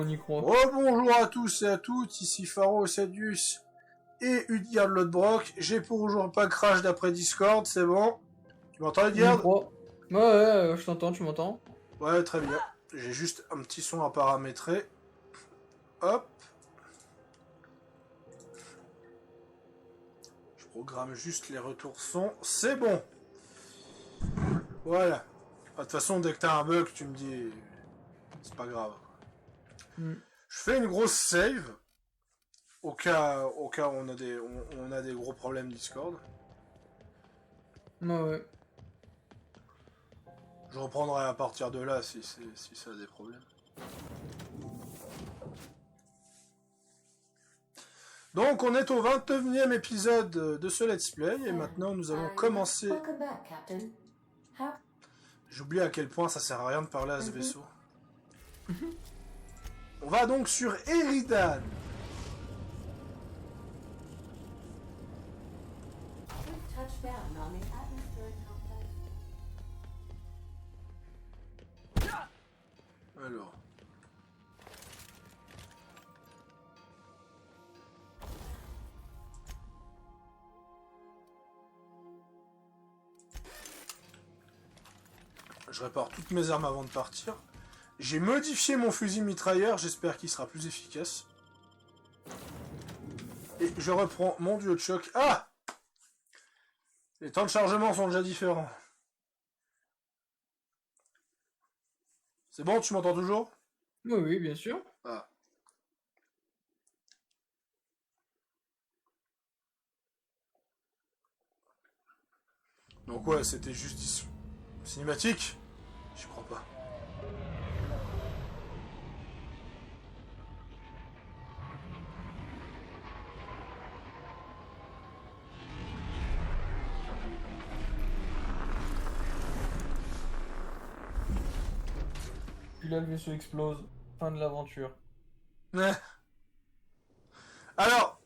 on y croit. Bonjour à tous et à toutes, ici Pharo Sadius et Udgard Lodbrok. J'ai toujours pas crash d'après Discord, c'est bon. Tu m'entends, On y Udgard? croit. Ouais, je t'entends, tu m'entends? Ouais, très bien. J'ai juste un petit son à paramétrer. Hop. Je programme juste les retours son. C'est bon. Voilà. De toute façon, dès que t'as un bug, tu me dis... C'est pas grave. Je fais une grosse save. Au cas où on a des gros problèmes Discord. Ouais. Je reprendrai à partir de là si ça a des problèmes. Donc on est au 29e épisode de ce let's play et maintenant nous allons commencer... J'oublie à quel point ça sert à rien de parler à ce vaisseau. On va donc sur Eridan. Alors... Je répare toutes mes armes avant de partir. J'ai modifié mon fusil mitrailleur, j'espère qu'il sera plus efficace. Et je reprends mon duo de choc. Ah! Les temps de chargement sont déjà différents. C'est bon, tu m'entends toujours? Oui, bien sûr. Ah. Donc ouais, c'était juste cinématique? Je crois pas. Puis là, le vaisseau explose. Fin de l'aventure. Alors,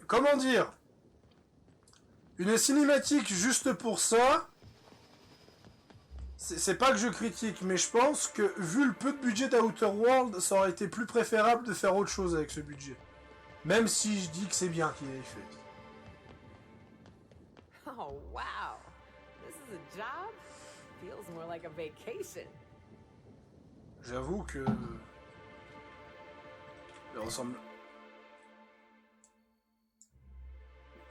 comment dire? Une cinématique juste pour ça, c'est pas que je critique, mais je pense que vu le peu de budget d'Outer World, ça aurait été plus préférable de faire autre chose avec ce budget. Même si je dis que c'est bien qu'il ait fait. Oh wow, this is a job? Feels more like a vacation. J'avoue que... Il ressemble...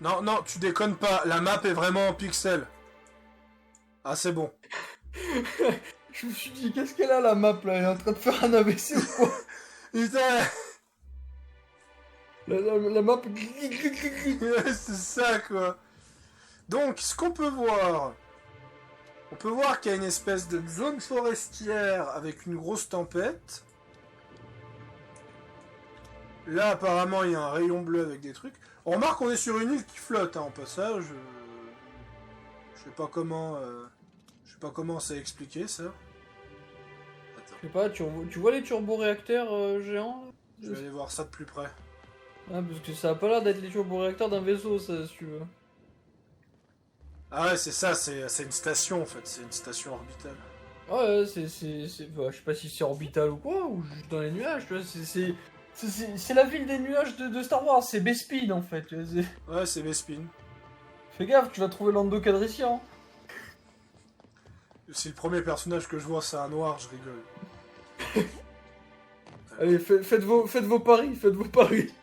Non, non, tu déconnes pas, la map est vraiment en pixels. Ah, c'est bon. Je me suis dit, qu'est-ce qu'elle a la map là? Elle est en train de faire un AVC ou quoi? Putain. La map... Ouais, c'est ça, quoi. Donc, ce qu'on peut voir... On peut voir qu'il y a une espèce de zone forestière avec une grosse tempête. Là, apparemment, il y a un rayon bleu avec des trucs. On remarque qu'on est sur une île qui flotte, hein, en passage. Je sais pas comment... Je sais pas comment c'est expliqué, ça. Attends. Je sais pas, tu vois les turboréacteurs géants là? Je vais aller voir ça de plus près. Ah, parce que ça a pas l'air d'être les turboréacteurs d'un vaisseau, ça, si tu veux. Ah ouais, c'est ça, c'est une station, en fait. C'est une station orbitale. Ouais, bah, je sais pas si c'est orbital ou quoi, ou juste dans les nuages, tu vois, c'est la ville des nuages de Star Wars, c'est Bespin en fait. Tu vois, Ouais, c'est Bespin. fais gaffe, tu vas trouver Lando Calrissian. Si le premier personnage que je vois c'est un noir, je rigole. Allez, faites vos paris.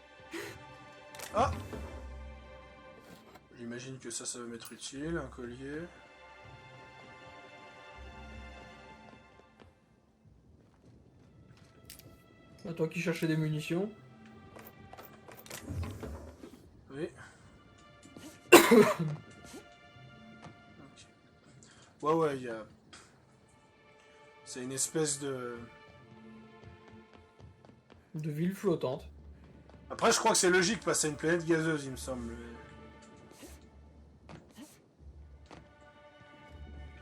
Ah! J'imagine que ça va m'être utile, un collier. À toi qui cherchais des munitions. Oui. Okay. Ouais, il y a... C'est une espèce de... De ville flottante. Après, je crois que c'est logique, parce que c'est une planète gazeuse, il me semble.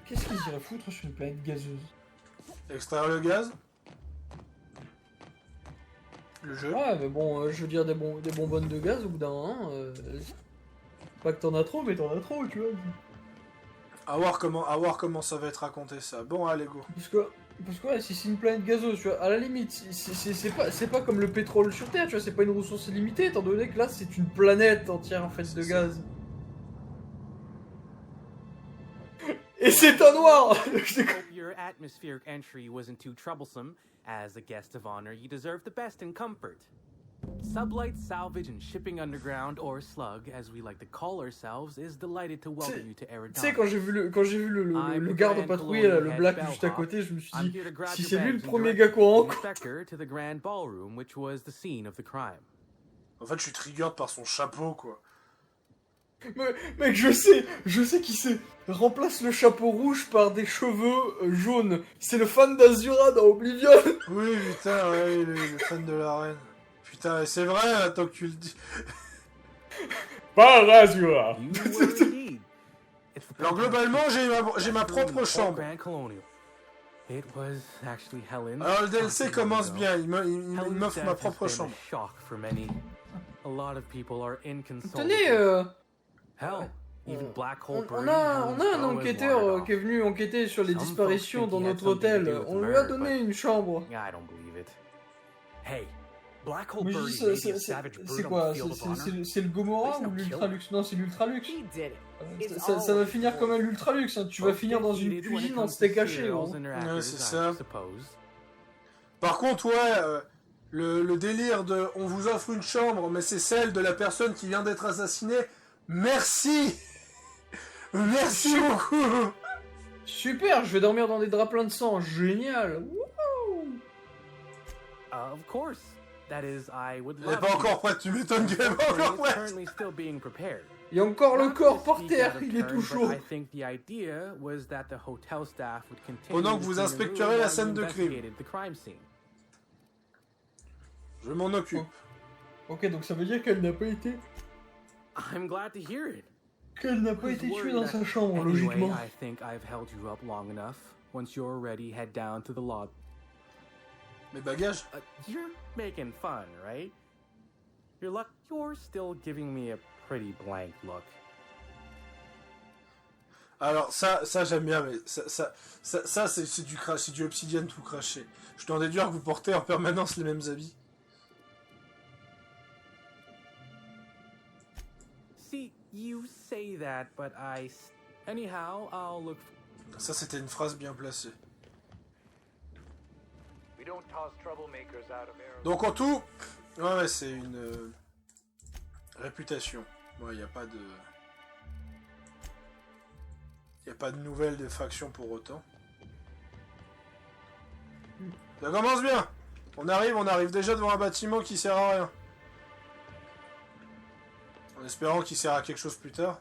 Qu'est-ce qu'ils iraient foutre sur une planète gazeuse? Extraire le gaz? Le jeu? Ouais, mais bon, je veux dire, des bonbonnes de gaz, au bout d'un moment... Pas que t'en as trop, mais t'en as trop, tu vois. À voir comment ça va être raconté, ça. Bon, allez, go. Parce que Parce que ouais, si c'est une planète gazeuse, tu vois, à la limite, c'est pas comme le pétrole sur Terre, tu vois, c'est pas une ressource illimitée, étant donné que là, c'est une planète entière en fait de gaz. Et c'est un noir. Hope your atmospheric entry wasn't too troublesome. As a guest of honor, you deserve the best in comfort. Sublight Salvage and Shipping Underground, or Slug, as we like to call ourselves, is delighted to welcome you to Tu Eridon. sais, quand j'ai vu le garde patrouiller, là, le black juste à côté, je me suis dit, si c'est lui le premier gars qu'on rencontre. Inspector to the Grand Ballroom, which was the scene of the crime. En fait, je suis triggered par son chapeau, quoi. Mais, mec, je sais qui c'est. Remplace le chapeau rouge par des cheveux jaunes. C'est le fan d'Azura dans Oblivion. Oui, putain, ouais, le fan de la reine. Putain, c'est vrai, attends que tu le dis. Pas Azura. You were indeed. It's the Alors, globalement, j'ai ma propre chambre. Grand Colonial. It was actually Helen. Alors, le DLC commence bien, il m'offre ma propre chambre. Shock for many. A lot of people are inconsolable. Tenez, Hell, even Black Hole on Birdie a Helen's un bow is enquêteur wired qui est venu enquêter sur les Some disparitions folks think dans he had notre something to hôtel. do with On the lui a murder, donné une chambre. off. I don't believe it. Hey, Black Hole Mais Birdie je may dis, be a savage bird c'est on quoi? the field of honor. C'est le Gomorrah There's ou no l'Ultralux? Non, c'est l'Ultralux. He did it. Ça va finir comme un Ultralux, hein. Tu vas finir dans une cuisine en steak haché. Gros. Ouais, c'est ça. Par contre, ouais, le délire de on vous offre une chambre, mais c'est celle de la personne qui vient d'être assassinée. Merci. Merci beaucoup. Super, je vais dormir dans des draps pleins de sang. Génial. Wouhou. Of course. That is, I would Elle est love pas to. encore prête, tu m'étonnes qu'elle est pas encore It's prête. currently still being prepared. Il y a encore le Not corps to par speak terre, out of il est turn, tout but chaud. I think the idea was that the hotel staff would continue Pendant que to vous clean the inspecterez room la while scène you de crime. investigated the crime scene. Je m'en occupe. Ok, donc ça veut dire qu'elle n'a pas été... I'm glad to hear it. Qu'elle n'a pas Who's été tuée worried dans that- sa chambre, Anyway, logiquement. I think I've held you up long enough. Once you're ready, head down to the lobby. Mes bagages. You're making fun, right? You're still giving me a pretty blank look. Alors ça j'aime bien, mais ça c'est du crash, c'est du obsidienne tout craché. Je dois en déduire que vous portez en permanence les mêmes habits. See, you say that, but anyhow, I'll look. Ça c'était une phrase bien placée. We don't toss troublemakers out of Aero. Donc en tout, ouais c'est une réputation. Ouais, il y a pas de nouvelles de faction pour autant. Ça commence bien. On arrive déjà devant un bâtiment qui sert à rien. En espérant qu'il sert à quelque chose plus tard.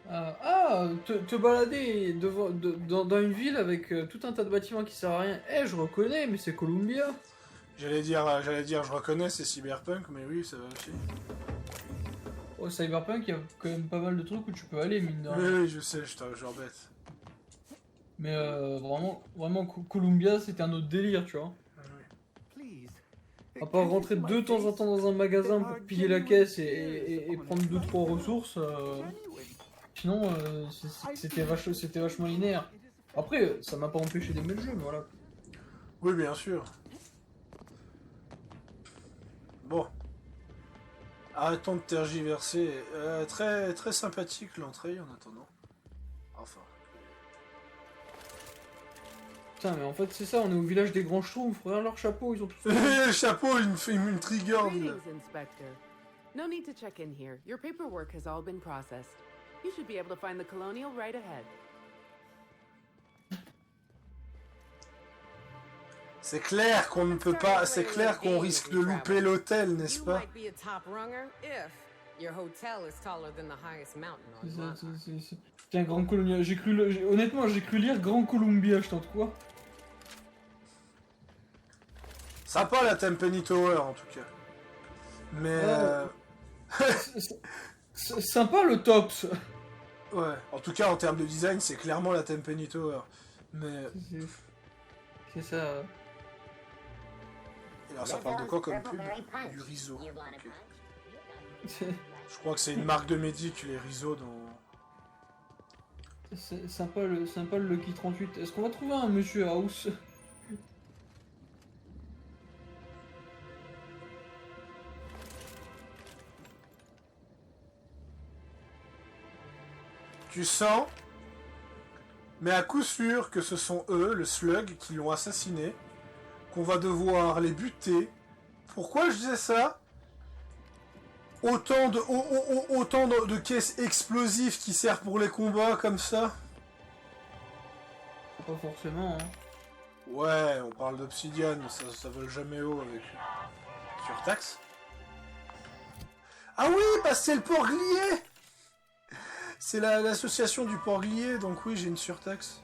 Te balader dans une ville avec tout un tas de bâtiments qui servent à rien. Je reconnais, mais c'est Columbia. J'allais dire, je reconnais, c'est Cyberpunk, mais oui, ça va aussi. Au Cyberpunk, il y a quand même pas mal de trucs où tu peux aller, mine de rien. Oui, je sais, je rebête. Mais vraiment, Columbia, c'était un autre délire, tu vois. À part rentrer de temps en temps dans un magasin pour piller la caisse et prendre 2-3 ressources, sinon c'était vachement linéaire. Après, ça m'a pas empêché d'aimer le jeu, mais voilà. Oui, bien sûr. Bon. Arrêtons de tergiverser. Très, très sympathique l'entrée en attendant. Enfin. Putain, mais en fait, c'est ça, on est au village des grands schtroumpfs. Regarde leur chapeau, ils ont tous. Le chapeau, il me fait une trigger. Greetings, Inspector. No need to check in here. Your paperwork has all been processed. You should be able to find the Colonial right ahead. C'est clair qu'on ne peut pas. C'est clair qu'on risque de louper l'hôtel, n'est-ce You pas? might be a top runger if your hotel is taller than the highest mountain on Monarch. Tiens, Grand Columbia. Honnêtement, j'ai cru lire Grand Columbia, je tente quoi. Sympa la Tempany Tower en tout cas. Mais. Sympa le Tops. Ouais, en tout cas en termes de design, c'est clairement la Tempany Tower. Mais. C'est ça. Et alors ça parle de quoi comme pub? Du riso. Ok. Je crois que c'est une marque de médic, les risos dans. C'est sympa le Lucky 38. Est-ce qu'on va trouver un Monsieur House? Tu sens, mais à coup sûr que ce sont eux, le Slug, qui l'ont assassiné, qu'on va devoir les buter. Pourquoi je disais ça? Autant de caisses explosives qui servent pour les combats comme ça. Pas forcément, hein. Ouais, on parle d'obsidiane, ça vole jamais haut avec surtaxe. Ah oui, bah c'est le Porglier. C'est l'association du Porglier, donc oui, j'ai une surtaxe.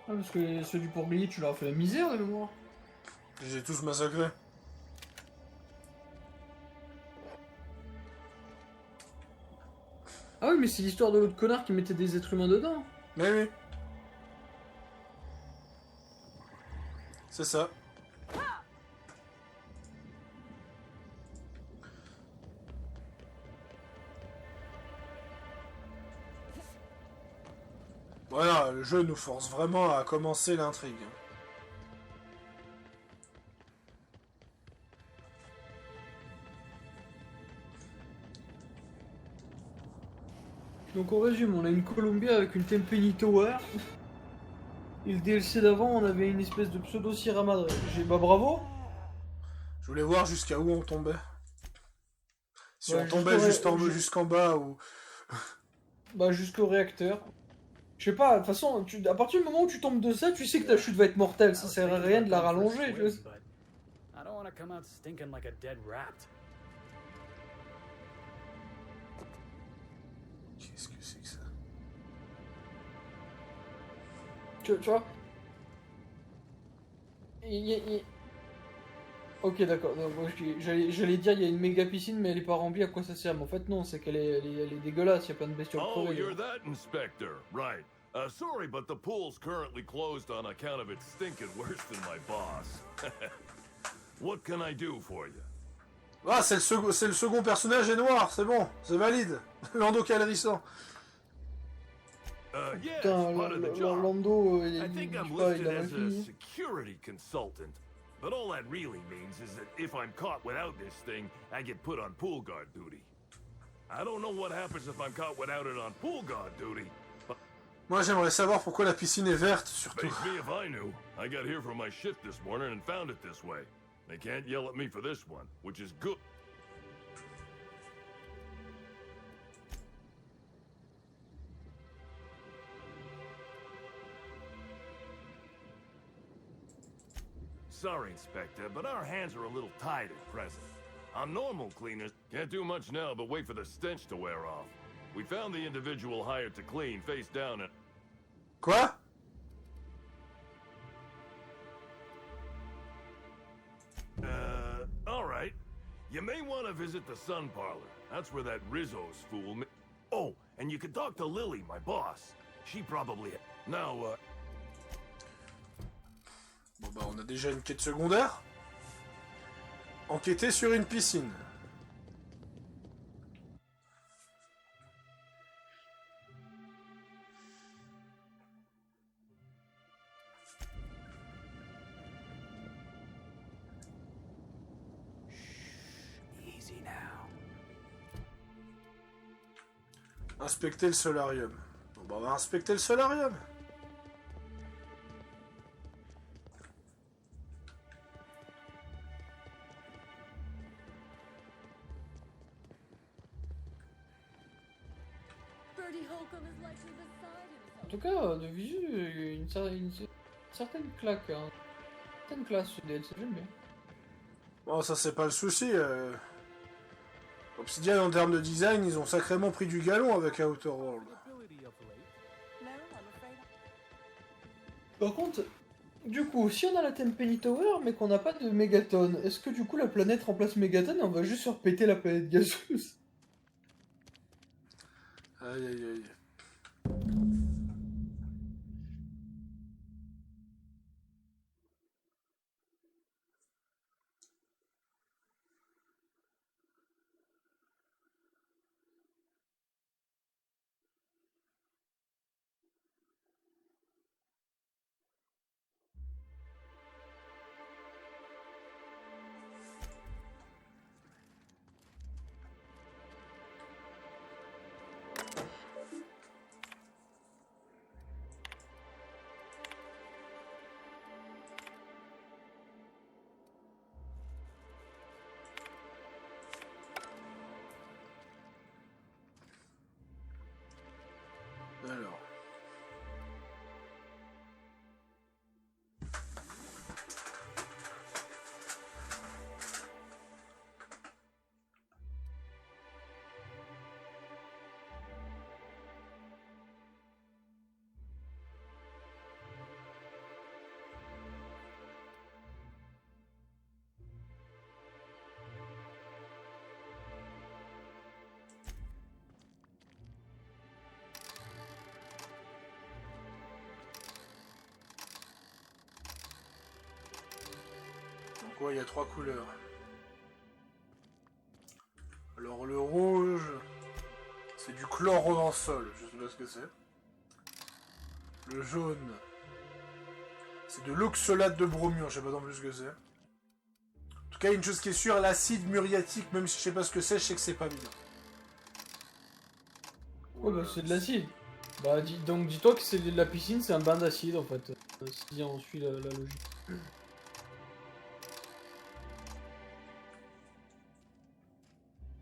Ah, parce que ceux du Porglier, tu leur as fait la misère de mémoire. Je les ai tous massacrés. Ah oui, mais c'est l'histoire de l'autre connard qui mettait des êtres humains dedans. Mais oui. C'est ça. Voilà, le jeu nous force vraiment à commencer l'intrigue. Donc on résume, on a une Columbia avec une Tempeni Tower. Et le DLC d'avant, on avait une espèce de pseudo Sierra Madre. Bah bravo. Je voulais voir jusqu'à où on tombait. Si Ouais, on tombait jusqu'en bas ou... Bah jusqu'au réacteur. Je sais pas, de toute façon, à partir du moment où tu tombes de ça, tu sais que ta chute va être mortelle. Ça sert à rien de la rallonger. Tu vois. I don't want to come out stinking like a dead rat. Qu'est-ce que c'est que ça? Tu vois. Ok, d'accord. J'allais dire il y a une méga piscine, mais elle est pas remplie. À quoi ça sert? Mais en fait, non, c'est qu'elle est dégueulasse. Il y a plein de bestioles Oh, crevées. you're that inspector, right? Sorry, but the pool's currently closed on account of it stinking worse than my boss. What can I do for you? Ah, c'est le second personnage est noir, c'est bon, c'est valide. Lando Calrissian. Yes, Putain, part of the job. Lando, I think I'm il listed a as a fini. security consultant. But all that really means is that if I'm caught without this thing, I get put on pool guard duty. I don't know what happens if I'm caught without it on pool guard duty. Moi, j'aimerais savoir pourquoi la piscine est verte, surtout. Face me if I knew. I got here from my shift this morning and found it this way. They can't yell at me for this one, which is good. Sorry, Inspector, but our hands are a little tied at present. On normal cleaners, can't do much now but wait for the stench to wear off. We found the individual hired to clean face down and... Quoi? Alright. You may want to visit the Sun Parlor. That's where that Rizzo's fool... Oh, and you could talk to Lily, my boss. She probably... Now, Bon bah, on a déjà une quête secondaire. Enquêter sur une piscine. Easy now. Inspecter le solarium. Bon bah, on va inspecter le solarium. En tout cas, de visu, une certaine claque, hein. Une certaine classe ce DLC, j'aime bien. Bon, ça c'est pas le souci. Obsidian, en termes de design, ils ont sacrément pris du galon avec Outer World. Par contre, du coup, si on a la Tempeni Tower, mais qu'on n'a pas de mégatonne, est-ce que du coup la planète remplace mégatonne et on va juste repéter la planète gazeuse? Aïe aïe aïe. Donc ouais, il y a 3 couleurs. Alors le rouge, c'est du chlorobenzol, je sais pas ce que c'est. Le jaune, c'est de l'oxalate de bromure, je sais pas non plus ce que c'est. En tout cas, une chose qui est sûre, l'acide muriatique, même si je sais pas ce que c'est, je sais que c'est pas bien. Ouais, bah c'est de l'acide. Bah donc dis-toi que c'est de la piscine, c'est un bain d'acide en fait. Si on suit la logique.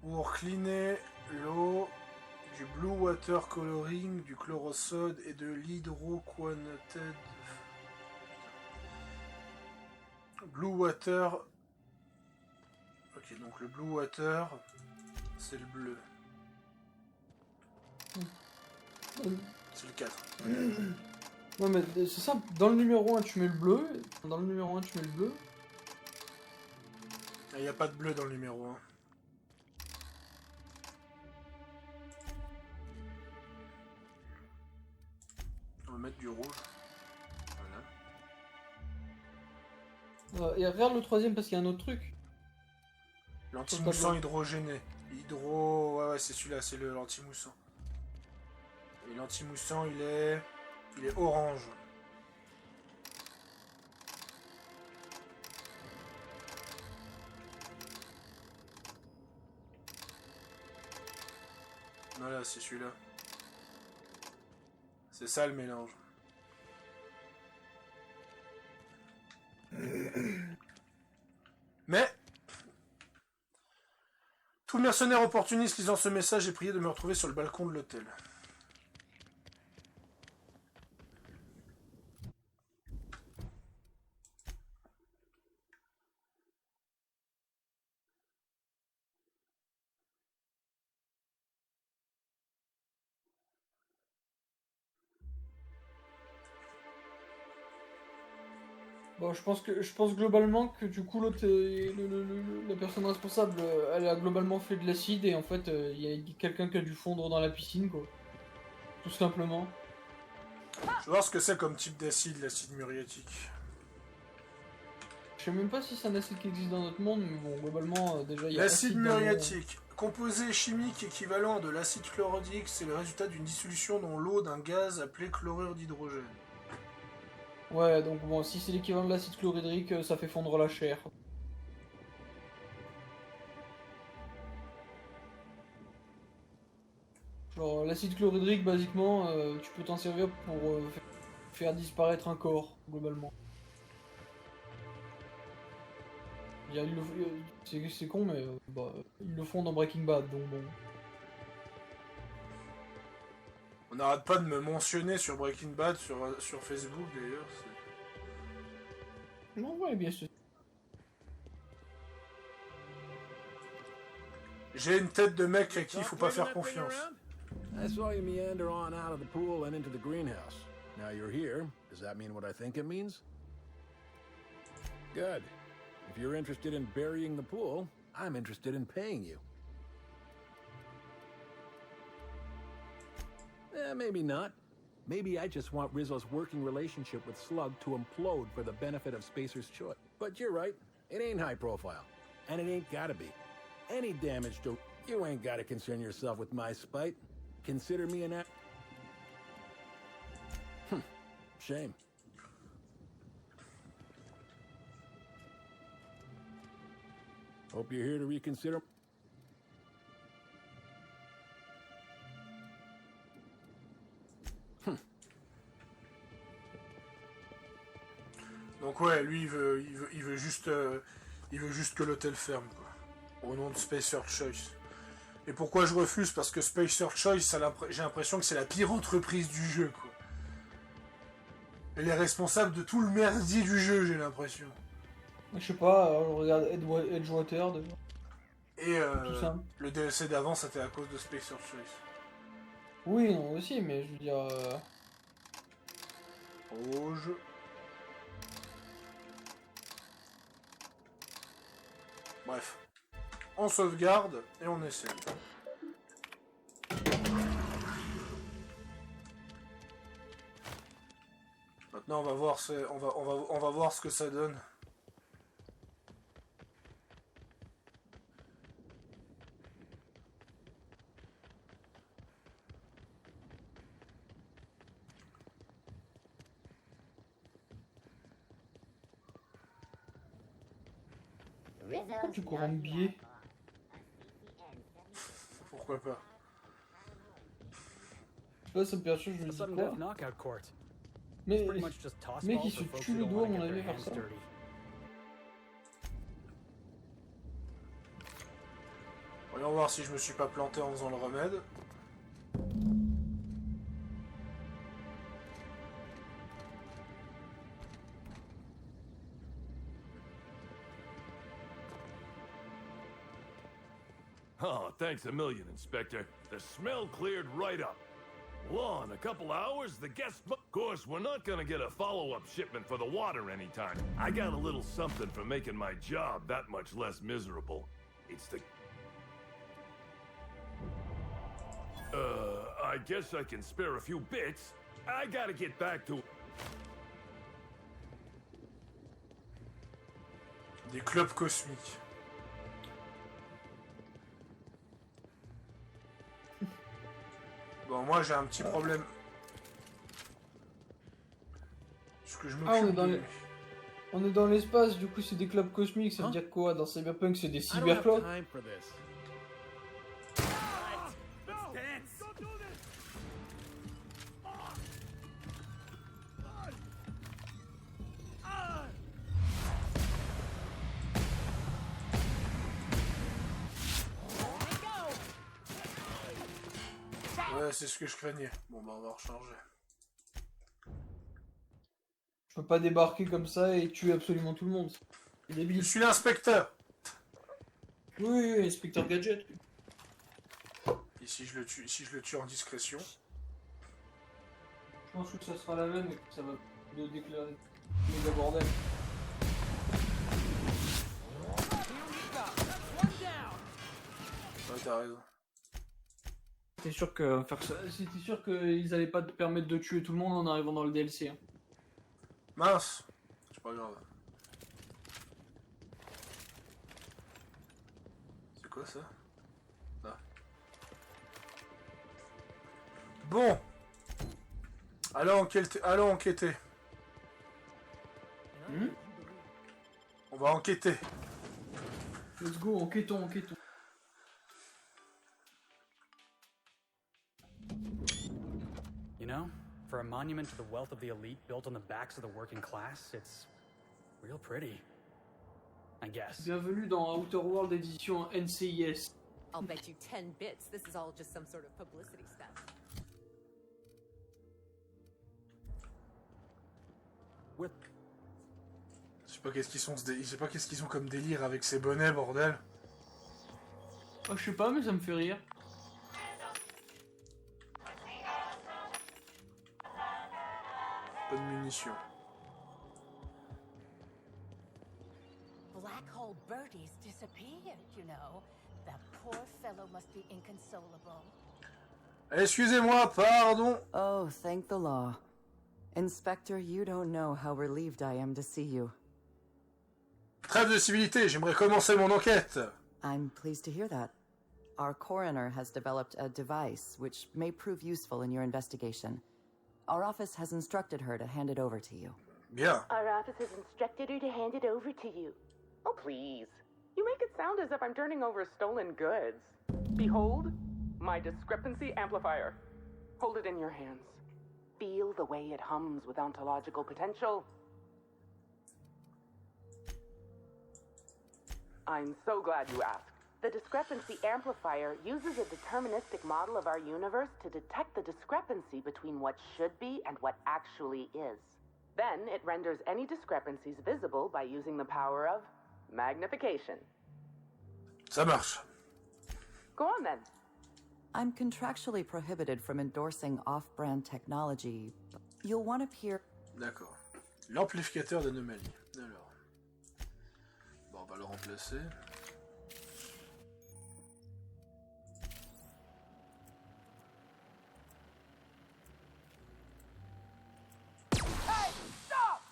Pour cleaner l'eau, du blue water coloring, du chlorosode et de l'hydroquinoted. Blue water. Ok, donc le blue water, c'est le bleu. C'est le 4. Ouais, mais c'est ça, dans le numéro 1 tu mets le bleu, dans le numéro 1 tu mets le bleu. Il n'y a pas de bleu dans le numéro 1. On va mettre du rouge. Voilà. Et regarde le troisième parce qu'il y a un autre truc. L'antimoussant hydrogéné. Ouais, c'est celui-là, c'est l'antimoussant. Et l'antimoussant, il est orange. Voilà, c'est celui-là. C'est ça le mélange. Mais tout mercenaire opportuniste lisant ce message est prié de me retrouver sur le balcon de l'hôtel. Bon, je pense globalement que du coup l'autre, la personne responsable, elle a globalement fait de l'acide et en fait il y a quelqu'un qui a dû fondre dans la piscine quoi. Tout simplement. Je vais voir ce que c'est comme type d'acide, l'acide muriatique. Je sais même pas si c'est un acide qui existe dans notre monde, mais bon globalement déjà il y a l'acide acide dans muriatique, composé chimique équivalent de l'acide chlorhydrique, c'est le résultat d'une dissolution dans l'eau d'un gaz appelé chlorure d'hydrogène. Ouais, donc bon, si c'est l'équivalent de l'acide chlorhydrique, ça fait fondre la chair. Genre, l'acide chlorhydrique, basiquement, tu peux t'en servir pour faire disparaître un corps, globalement. C'est con, mais ils le font dans Breaking Bad, donc bon. On n'arrête pas de me mentionner sur Breaking Bad, sur Facebook d'ailleurs. Non, ouais, bien sûr. J'ai une tête de mec à qui il faut pas faire confiance. I saw you meander on out of the pool and into the greenhouse. Now you're here. Does that mean what I think it means? Good. If you're interested in burying the pool, I'm interested in paying you. Maybe not. Maybe I just want Rizzo's working relationship with Slug to implode for the benefit of Spacer's Choice. But you're right. It ain't high profile. And it ain't gotta be. Any damage to... You ain't gotta concern yourself with my spite. Consider me an... Shame. Hope you're here to reconsider... Donc ouais, lui il veut juste que l'hôtel ferme quoi. Au nom de Spacer Choice. Et pourquoi je refuse? Parce que Spacer Choice, j'ai l'impression que c'est la pire entreprise du jeu quoi. Elle est responsable de tout le merdier du jeu, j'ai l'impression. Je sais pas, je regarde Edgewater déjà. Et Tout ça. le DLC d'avant c'était à cause de Spacer Choice. Oui, non, aussi, mais je veux dire... Rouge. Bref. On sauvegarde et on essaie. Maintenant on va voir ce que ça donne. Pourquoi tu cours en biais? Pourquoi pas? Là, ça me perturbe, je me A dis sudden quoi? death knockout court. Mais Pretty much just toss mec, balls il for se folks tue who le don't doigt, à wanna mon get avis, their par hands ça. dirty. Voyons voir si je me suis pas planté en faisant le remède. Oh, thanks a million, Inspector. The smell cleared right up. Well, in a couple hours, the guest... Of course, we're not gonna get a follow-up shipment for the water anytime. I got a little something for making my job that much less miserable. It's the... I guess I can spare a few bits. I gotta get back to... Des clubs cosmiques. Bon, moi j'ai un petit problème. Parce que je Ah, on est m'occupe dans de les- lui. On est dans l'espace, du coup c'est des clubs cosmiques, ça veut Hein? dire quoi? Dans Cyberpunk c'est des I don't have cyberclubs? time for this. Ouais, c'est ce que je craignais. Bon, bah on va rechanger. Je peux pas débarquer comme ça et tuer absolument tout le monde. C'est Je débile. suis l'inspecteur. Oui, oui, inspecteur Gadget. Et si je le tue en discrétion? Je pense que ça sera la même et que ça va nous déclarer méga bordel. Ouais, t'as raison. T'es sûr que faire ça, c'était sûr qu'ils allaient pas te permettre de tuer tout le monde en arrivant dans le DLC. Hein. Mince. C'est pas grave. C'est quoi ça? Ah. Bon. Allons enquêter. On va enquêter. Let's go, enquêtons, enquêtons. You know, for a monument to the wealth of the elite built on the backs of the working class, it's real pretty. I guess. Bienvenue dans Outer World édition NCIS. I'll bet you 10 bits this is all just some sort of publicity stuff. With Je sais pas qu'est-ce qu'ils ont comme délire avec ces bonnets, bordel. Oh, je sais pas, mais ça me fait rire. Pas de munitions. Black hole birdies disappeared, you know. That poor fellow must be inconsolable. Excusez-moi, pardon. Oh, thank the law. Inspector, you don't know how relieved I am to see you. Trêve de civilité, j'aimerais commencer mon enquête. I'm pleased to hear that. Our coroner has developed a device which may prove useful in your investigation. Our office has instructed her to hand it over to you. Bien. Our office has instructed her to hand it over to you. Oh, please. You make it sound as if I'm turning over stolen goods. Behold, my discrepancy amplifier. Hold it in your hands. Feel the way it hums with ontological potential. I'm so glad you asked. The discrepancy amplifier uses a deterministic model of our universe to detect the discrepancy between what should be and what actually is. Then it renders any discrepancies visible by using the power of magnification. Ça marche. Go on then. I'm contractually prohibited from endorsing off-brand technology. You'll want to peer... D'accord. L'amplificateur d'anomalie. Alors. Bon, on va le remplacer. Hey, stop!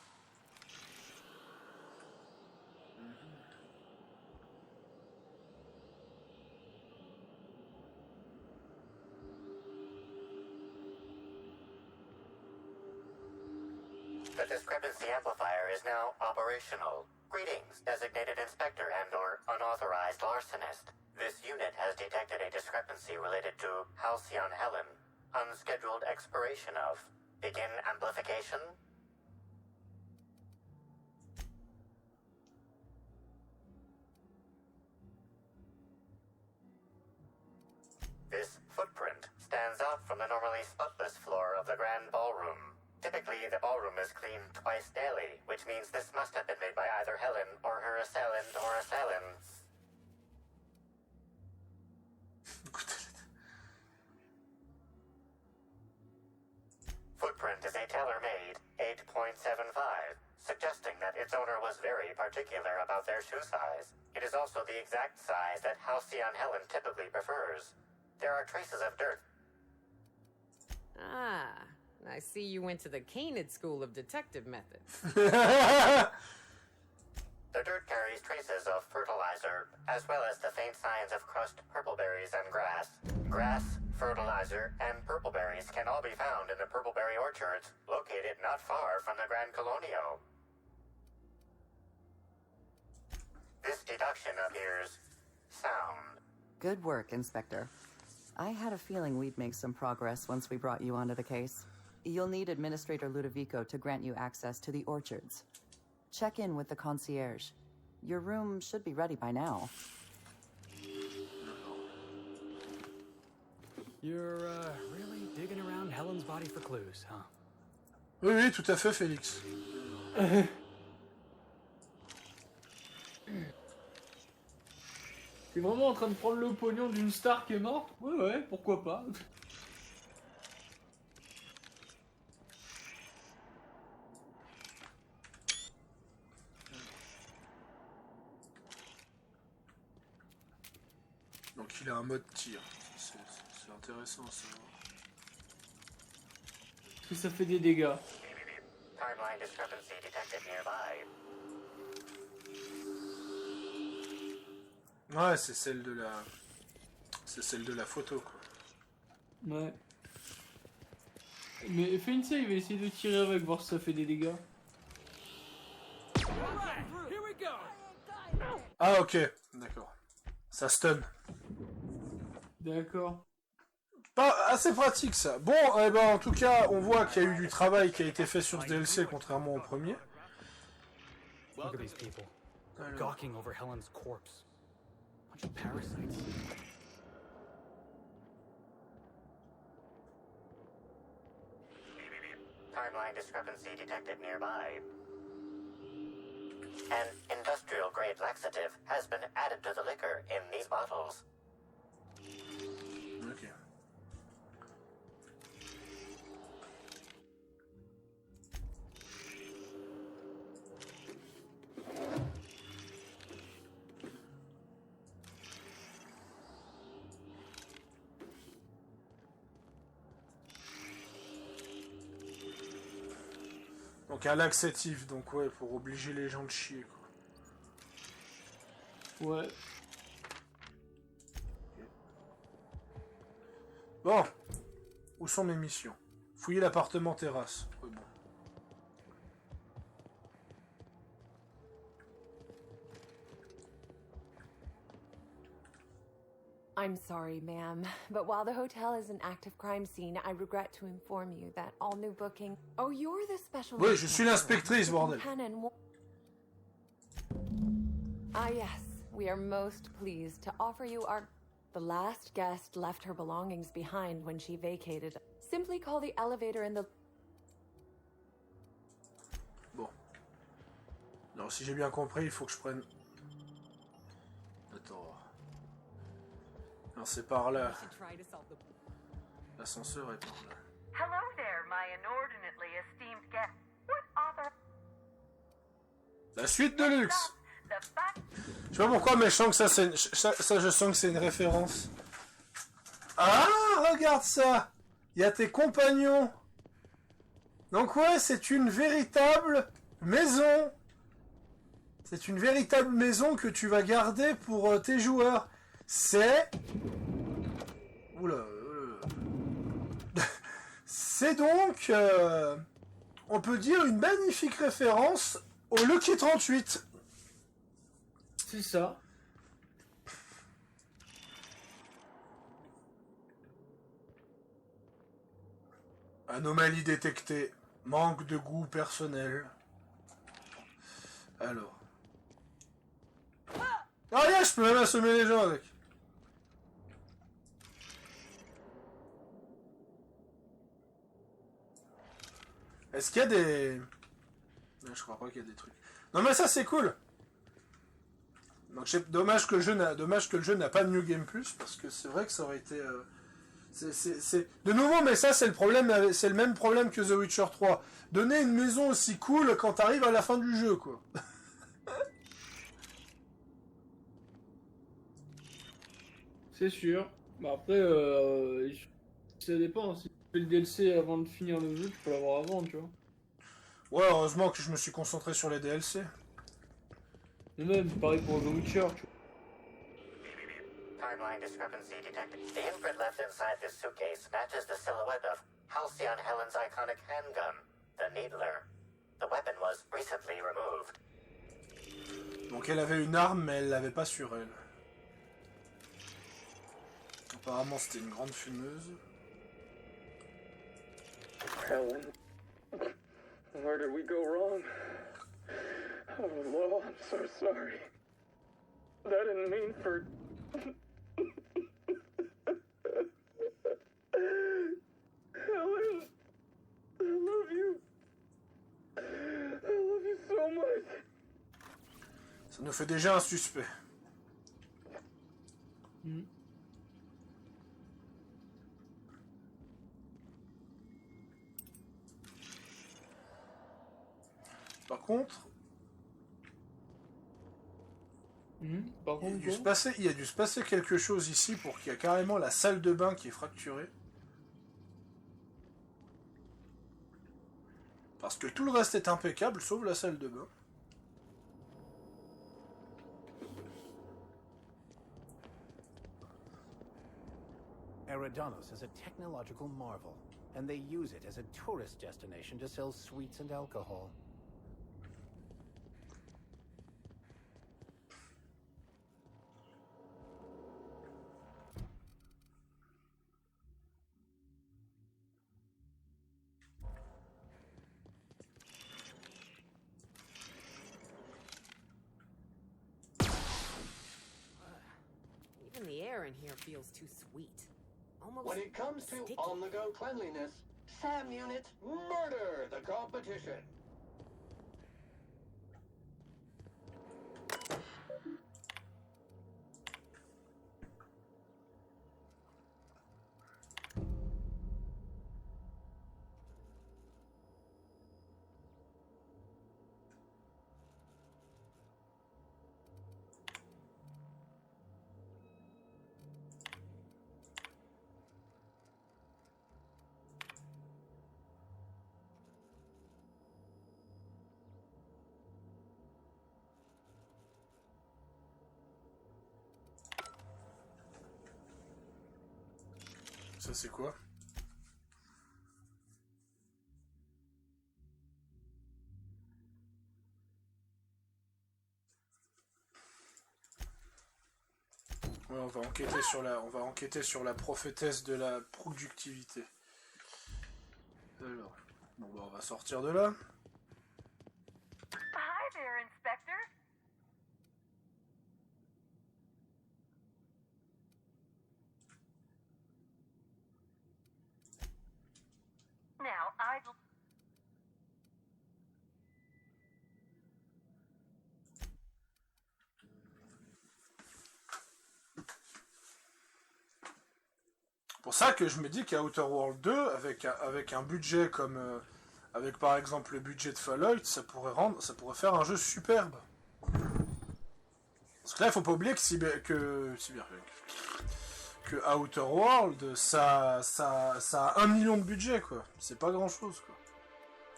The discrepancy amplifier is now operational. Greetings, designated inspector and/or unauthorized larcenist. This unit has detected a discrepancy related to Halcyon Helen. Unscheduled expiration of. Begin amplification. This footprint stands out from the normally spotless floor of the Grand Ballroom. Typically, the ballroom is cleaned twice daily, which means this must have been made by either Helen or her assailant or assailants. Footprint is a tailor-made 8.75, suggesting that its owner was very particular about their shoe size. It is also the exact size that Halcyon Helen typically prefers. There are traces of dirt. Ah, I see you went to the Canid School of Detective Methods. The dirt carries traces of fertilizer, as well as the faint signs of crushed purpleberries and grass. Grass, fertilizer, and purpleberries can all be found in the purpleberry orchards, located not far from the Grand Colonio. This deduction appears sound. Good work, Inspector. I had a feeling we'd make some progress once we brought you onto the case. You'll need Administrator Ludovico to grant you access to the orchards. Check in with the concierge. Your room should be ready by now. You're, really digging around Helen's body for clues, huh? Oui, oui, tout à fait, Félix. T'es vraiment en train de prendre le pognon d'une star qui est morte? Ouais, ouais, pourquoi pas. Donc il a un mode tir. C'est intéressant ça. Parce que ça fait des dégâts. Timeline discrepancy detected nearby. Ouais, c'est celle de la photo quoi. Ouais. Mais fais une save, il va essayer de tirer avec, voir si ça fait des dégâts. Ah ok, d'accord. Ça stun. D'accord. Pas assez pratique ça. Bon, eh ben, en tout cas, on voit qu'il y a eu du travail qui a été fait sur ce DLC, contrairement au premier. Look at these people. Gawking over Helen's corpse. Bunch of parasites. Timeline discrepancy detected nearby. An industrial-grade laxative has been added to the liquor in these bottles. Ok. Donc un laxatif, donc ouais, pour obliger les gens de chier quoi. Ouais. Bon, où sont mes missions? Fouiller l'appartement terrasse. Ouais, bon. I'm sorry, ma'am, but while the hotel is an active crime scene, I regret to inform you that all new booking... Oh, you're the special... Oui, je suis l'inspectrice, bordel. Ah, yes. We are most pleased to offer you our... The last guest left her belongings behind when she vacated. Simply call the elevator in the... Bon. Non, si j'ai bien compris, il faut que je prenne... Attends. Non, c'est par là. L'ascenseur est par là. Hello there, my inordinately esteemed guest. What other... La suite de luxe. Je sais pas pourquoi, mais je sens que ça, je sens que c'est une référence. Ah, regarde ça. Il y a tes compagnons. Donc ouais, c'est une véritable maison. C'est une véritable maison que tu vas garder pour tes joueurs. C'est... Oula. C'est donc... on peut dire une magnifique référence au Lucky 38. C'est ça. Anomalie détectée. Manque de goût personnel. Alors. Ah yeah, je peux même assommer les gens avec. Est-ce qu'il y a des... Non, je crois pas qu'il y a des trucs. Non mais ça c'est cool. Donc, dommage que le jeu n'a pas de New Game Plus, parce que c'est vrai que ça aurait été... De nouveau, mais ça c'est le problème, c'est le même problème que The Witcher 3. Donner une maison aussi cool quand t'arrives à la fin du jeu, quoi. C'est sûr. Bah après, ça dépend. Si tu fais le DLC avant de finir le jeu, tu peux l'avoir avant, tu vois. Ouais, heureusement que je me suis concentré sur les DLC. Et même, pareil pour The Witcher, tu vois. Timeline discrepancy detected. The imprint left inside this suitcase matches the silhouette of Halcyon Helen's iconic handgun, the Needler. The weapon was recently removed. Donc elle avait une arme, mais elle l'avait pas sur elle. Apparemment, c'était une grande fumeuse. Helen, where did we go wrong? Oh, Lo, I'm so sorry. That didn't mean for... Helen, I love you. I love you so much. Ça nous fait déjà un suspect. Par contre, il y a dû se passer quelque chose ici pour qu'il y ait carrément la salle de bain qui est fracturée. Parce que tout le reste est impeccable, sauf la salle de bain. Eridanos is a technological marvel, and they use it as a tourist destination to sell sweets and alcohol. Even the air in here feels too sweet. Almost When it comes to sticky. on-the-go cleanliness, SAM units murder the competition. Ça c'est quoi? Ouais, on va enquêter sur la prophétesse de la productivité. Alors, bon, bah, on va sortir de là. Hi there, Inspector. Now, I'd... Pour ça que je me dis qu'à Outer World 2, avec un budget comme... avec par exemple le budget de Fallout, ça pourrait faire un jeu superbe. Parce que là, il faut pas oublier que Outer World, ça a 1 million de budget, quoi. C'est pas grand chose, quoi.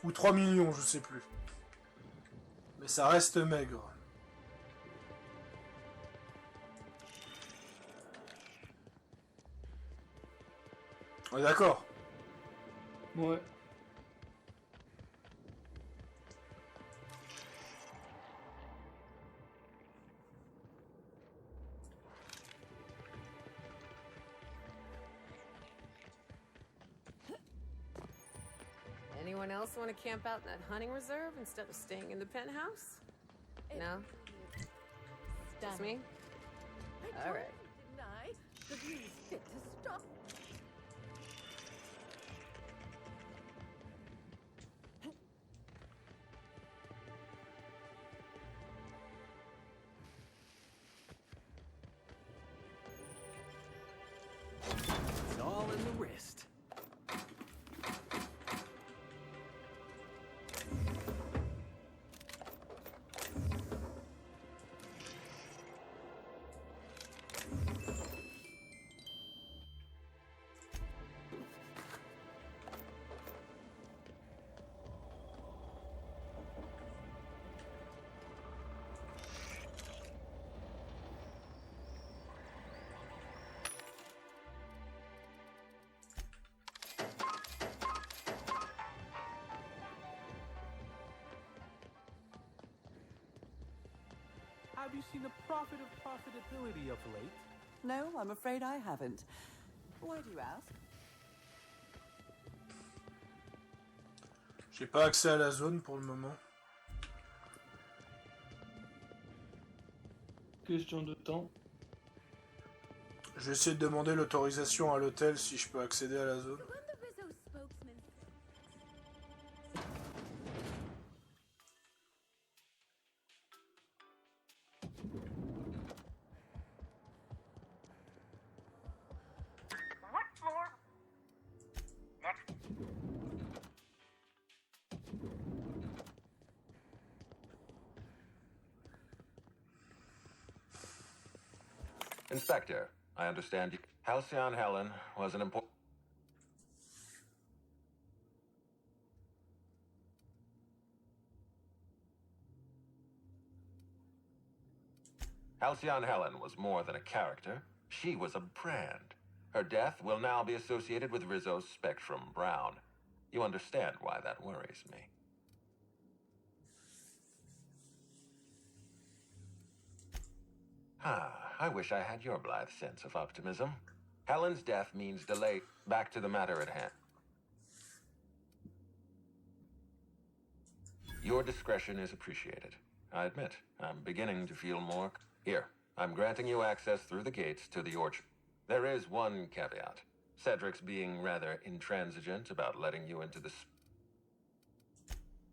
Ou 3 millions, je sais plus. Mais ça reste maigre. On est d'accord? Ouais. Anyone else want to camp out in that hunting reserve instead of staying in the penthouse? No? Just me? All right. Didn't I? The view's fit to stop. It's all in the wrist. Have you seen the profit of profitability of late? No, I'm afraid I haven't. Why do you ask? J'ai pas accès à la zone pour le moment. Question de temps. Je vais essayer de demander l'autorisation à l'hôtel si je peux accéder à la zone. What floor? Next. Inspector, I understand you... Halcyon Helen was an important... Halcyon Helen was more than a character. She was a brand. Her death will now be associated with Rizzo's Spectrum Brown. You understand why that worries me. I wish I had your blithe sense of optimism. Helen's death means delay. Back to the matter at hand. Your discretion is appreciated. I admit, I'm beginning to feel more... Here, I'm granting you access through the gates to the orchard. There is one caveat. Cedric's being rather intransigent about letting you into the...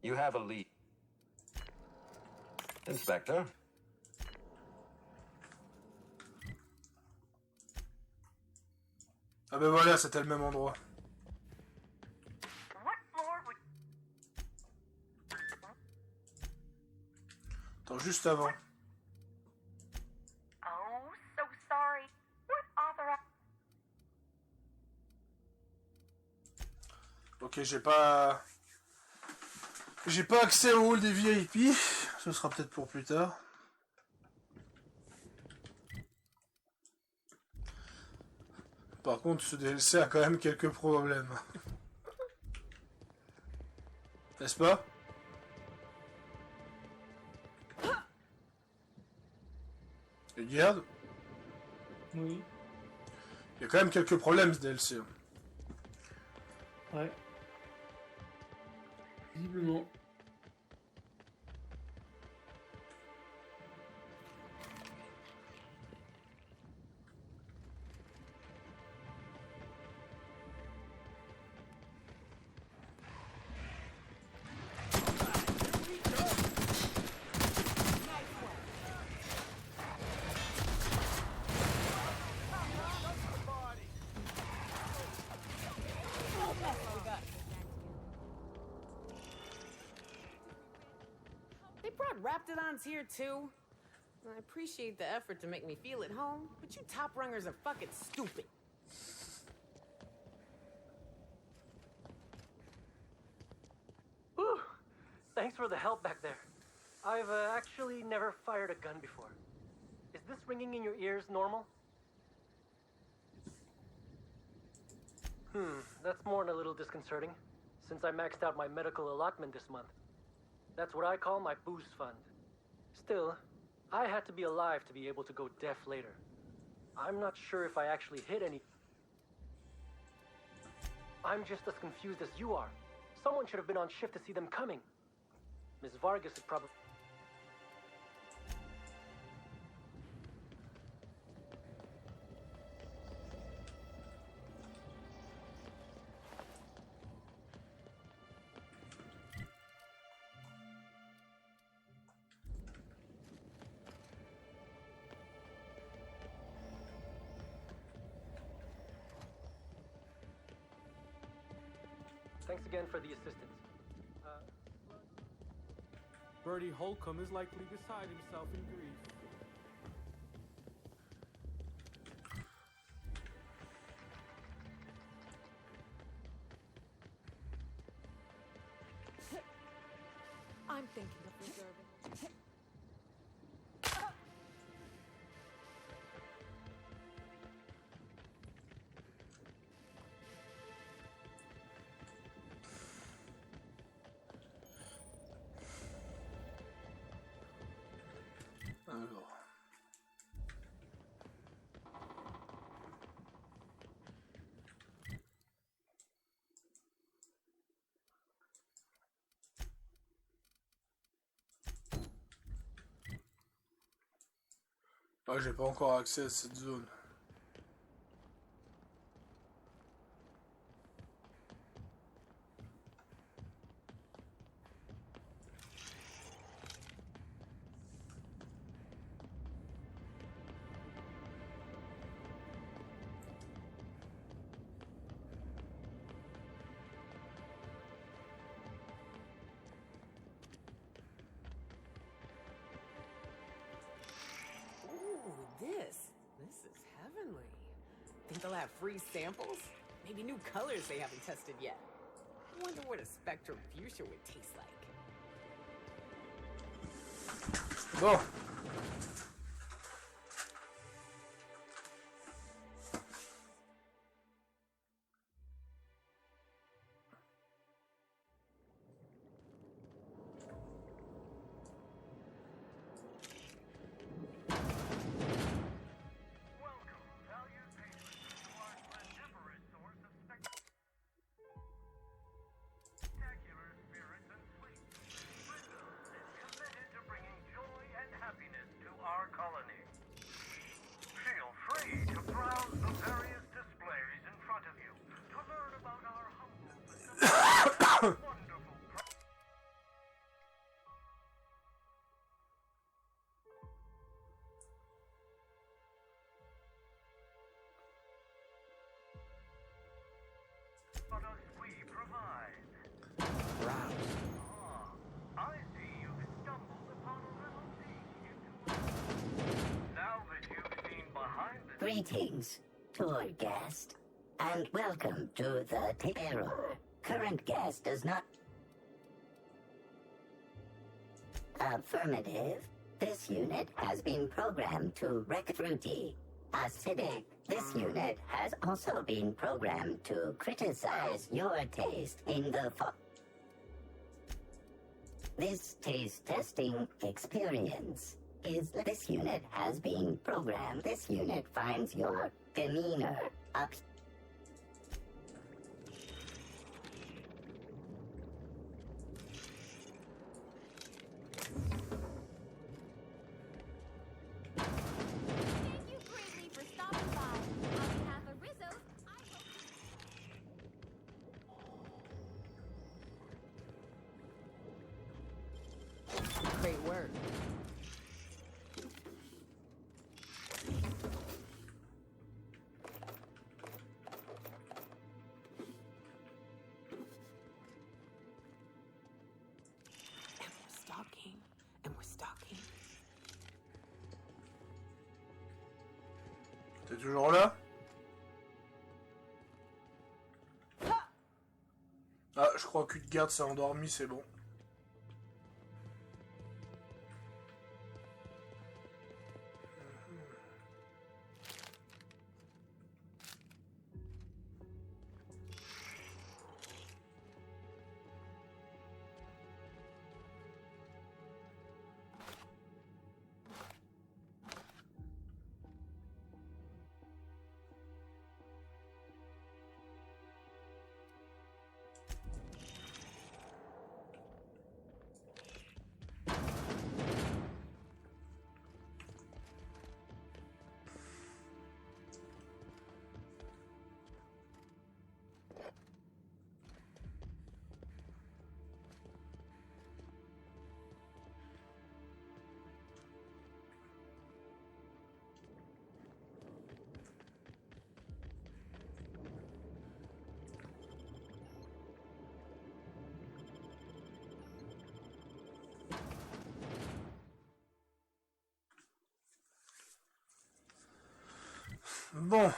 You have a lead. Inspector? Ah ben voilà, c'était le même endroit. What floor would... Attends, juste avant. Oh, so sorry. What author... Ok, j'ai pas accès au hall des VIP. Ce sera peut-être pour plus tard. Par contre, ce DLC a quand même quelques problèmes. N'est-ce pas? Regarde. Oui. Il y a quand même quelques problèmes ce DLC. Ouais. Visiblement. They brought Raptidons here too. I appreciate the effort to make me feel at home, but you top rungers are fucking stupid. Whew. Thanks for the help back there. I've actually never fired a gun before. Is this ringing in your ears normal? That's more than a little disconcerting, since I maxed out my medical allotment this month. That's what I call my boost fund. Still, I had to be alive to be able to go deaf later. I'm not sure if I actually hit any... I'm just as confused as you are, Someone should have been on shift to see them coming. Miss Vargas had probably... Thanks again for the assistance. Bertie Holcomb is likely beside himself in grief. I'm thinking of reserving. Alors. Ah, j'ai pas encore accès à cette zone. This is heavenly. Think they'll have free samples? Maybe new colors they haven't tested yet. I wonder what a Spectrum Fuchsia would taste like. Bon. Greetings, tour guest, and welcome to the Terror. Current guest does not... Affirmative. This unit has been programmed to wreck fruity. Acidic. This unit has also been programmed to criticize your taste in the This taste testing experience is this unit has been programmed. This unit finds your demeanor up. Thank you greatly for stopping by. On behalf of Rizzo, I hope... Great work. T'es toujours là? Ah, je crois qu'une garde s'est endormie, c'est bon. Bon.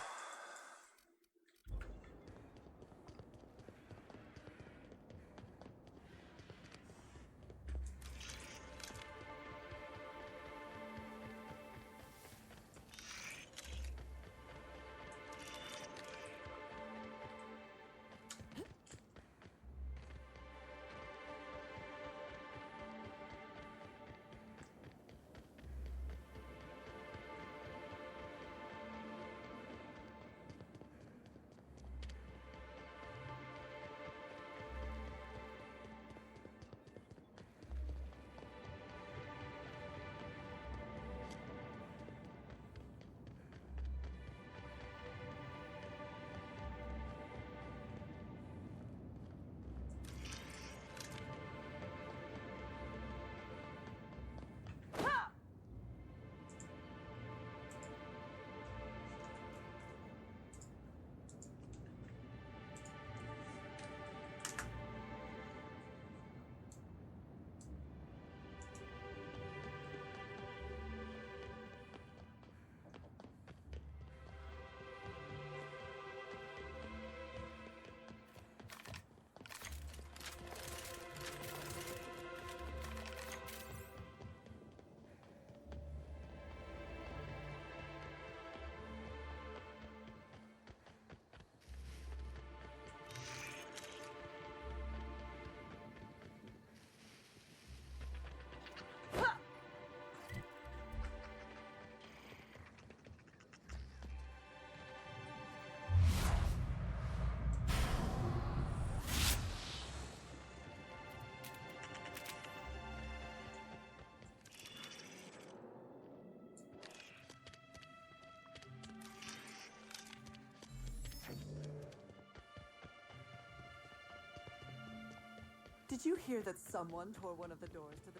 Did you hear that someone tore one of the doors to the...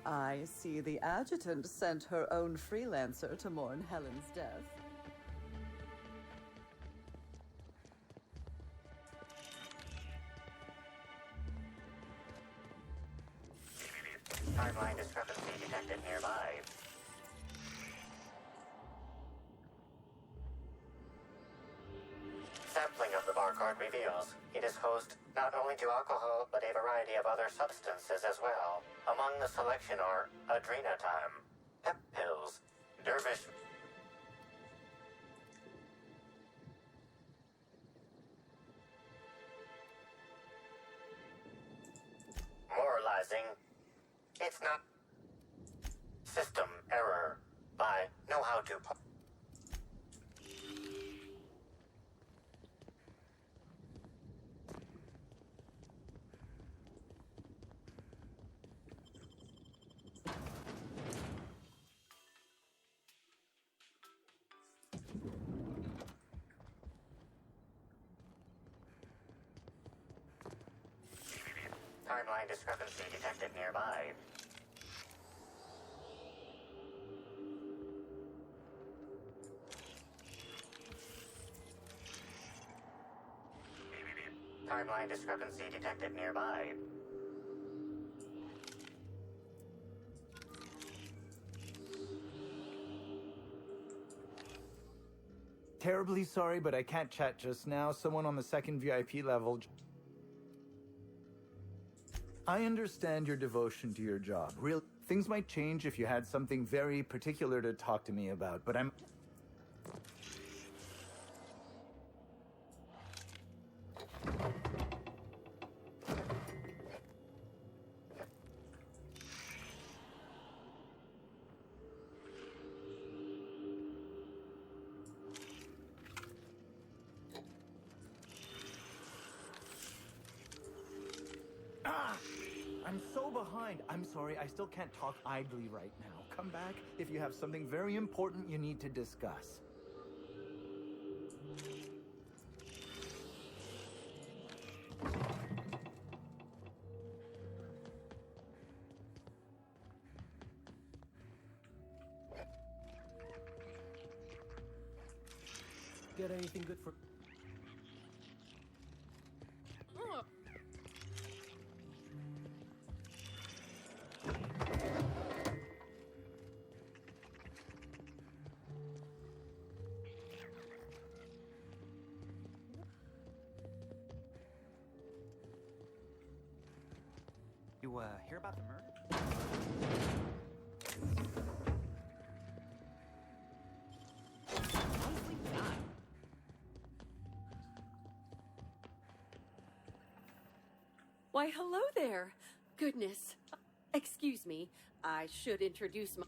I see the adjutant sent her own freelancer to mourn Helen's death. Timeline discrepancy detected nearby. Sampling of the barcode reveals it is host not only to alcohol, but a variety of other substances as well. Among the selection are adrenatime, pep pills, dervish... Moralizing. It's not... System error. I know how to... Timeline discrepancy detected nearby. Timeline discrepancy detected nearby. Terribly sorry, but I can't chat just now. Someone on the second VIP level... I understand your devotion to your job. Real things might change if you had something very particular to talk to me about, but I'm... I'm so behind. I'm sorry, I still can't talk idly right now. Come back if you have something very important you need to discuss. Get anything good for... you hear about the murder? Nicely done. Why, hello there. Goodness. Excuse me. I should introduce my...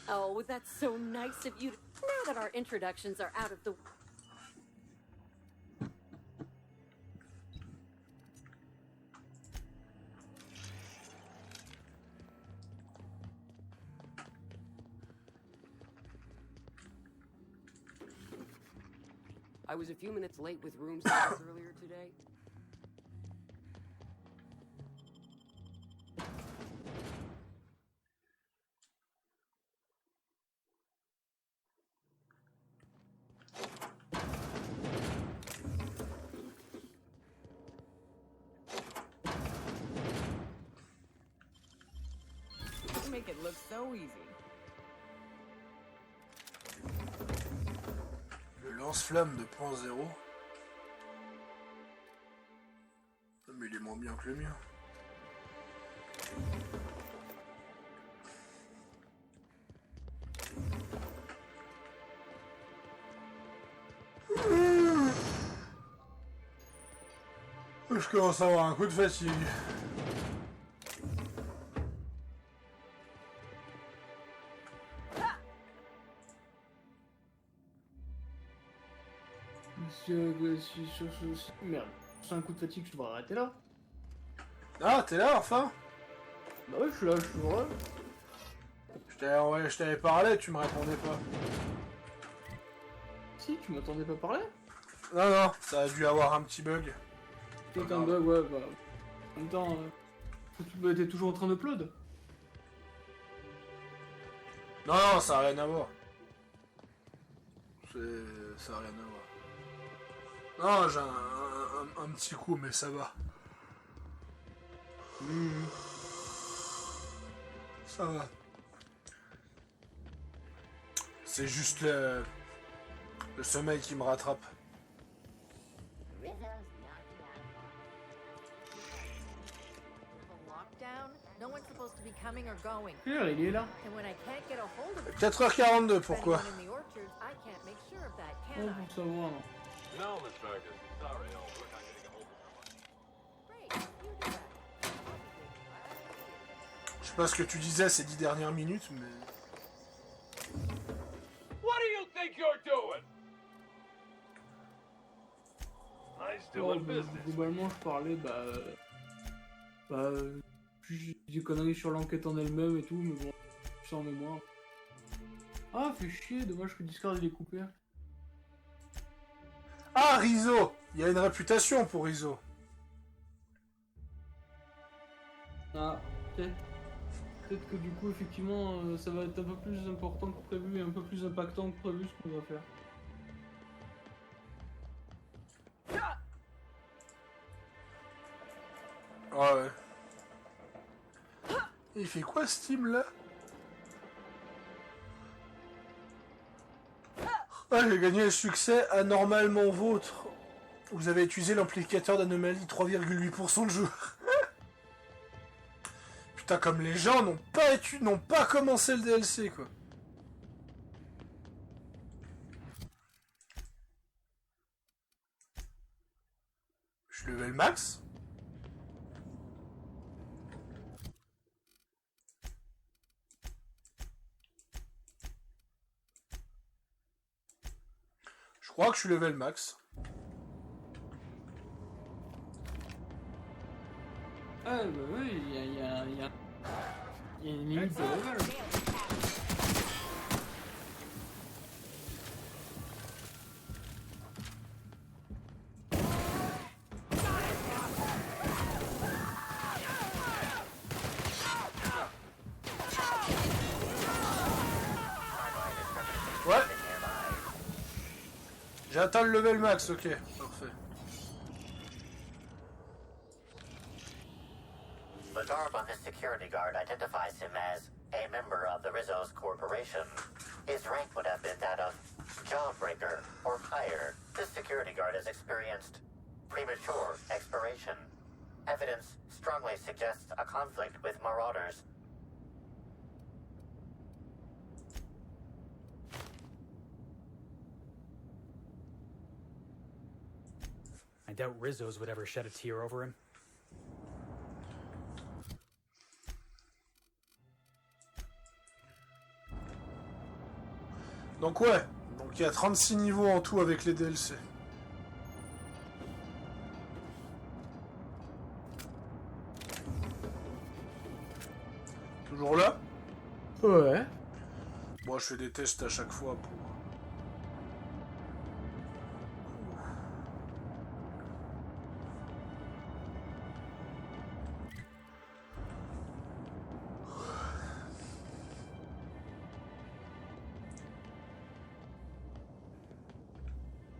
Oh, that's so nice of you. Now that our introductions are out of the... I was a few minutes late with room service earlier today. You make it look so easy. Le lance-flamme de point zéro. Mais il est moins bien que le mien. Je commence à avoir un coup de fatigue. Merde, c'est un coup de fatigue, je devrais arrêter là. Ah, t'es là enfin? Bah oui, je suis là, je suis heureux. Je t'avais parlé, tu me répondais pas. Si, tu m'entendais pas parler? Non, non, ça a dû avoir un petit bug. Peut-être un bug, ouais, bah... En même temps, t'es toujours en train de upload? Non, non, ça a rien à voir. Ça a rien à voir. Non, j'ai un petit coup, mais ça va. Ça va. C'est juste le sommeil qui me rattrape. No one's supposed to be coming or going. Il est là. And when I can't get a hold of 4h42, pourquoi? anyone in the orchards, I can't make sure of that, Oh, can I? pour savoir. No, Miss Fergus. Sorry, we're not getting a hold of someone. Je sais pas ce que tu disais ces 10 dernières minutes, mais... What do you think you're doing? Nice doing business. Globalement, je parlais, plus des conneries sur l'enquête en elle-même et tout, mais bon, sans mémoire. Ah, fait chier, dommage que Discord il est coupé. Ah, Rizzo! Il y a une réputation pour Rizzo. Ah, peut-être que du coup, effectivement, ça va être un peu plus important que prévu et un peu plus impactant que prévu ce qu'on va faire. Ah ouais. Il fait quoi ce team là? Ah, j'ai gagné le succès anormalement vôtre. Vous avez utilisé l'amplificateur d'anomalie 3,8% de joueurs. Putain, comme les gens n'ont pas commencé le DLC quoi. Je level max. Je crois que je suis level max. Ah bah oui, il y a une limite de level. Ouais. J'ai atteint le level max, ok, parfait. The garb on his security guard identifies him as a member of the Rizzo's corporation. His rank would have been that of Jawbreaker or higher. This security guard has experienced premature expiration. Evidence strongly suggests a conflict with Marauders. I doubt Rizzo's would ever shed a tear over him. Donc ouais, donc il y a 36 niveaux en tout avec les DLC. Toujours là? Ouais. Moi je fais des tests à chaque fois pour...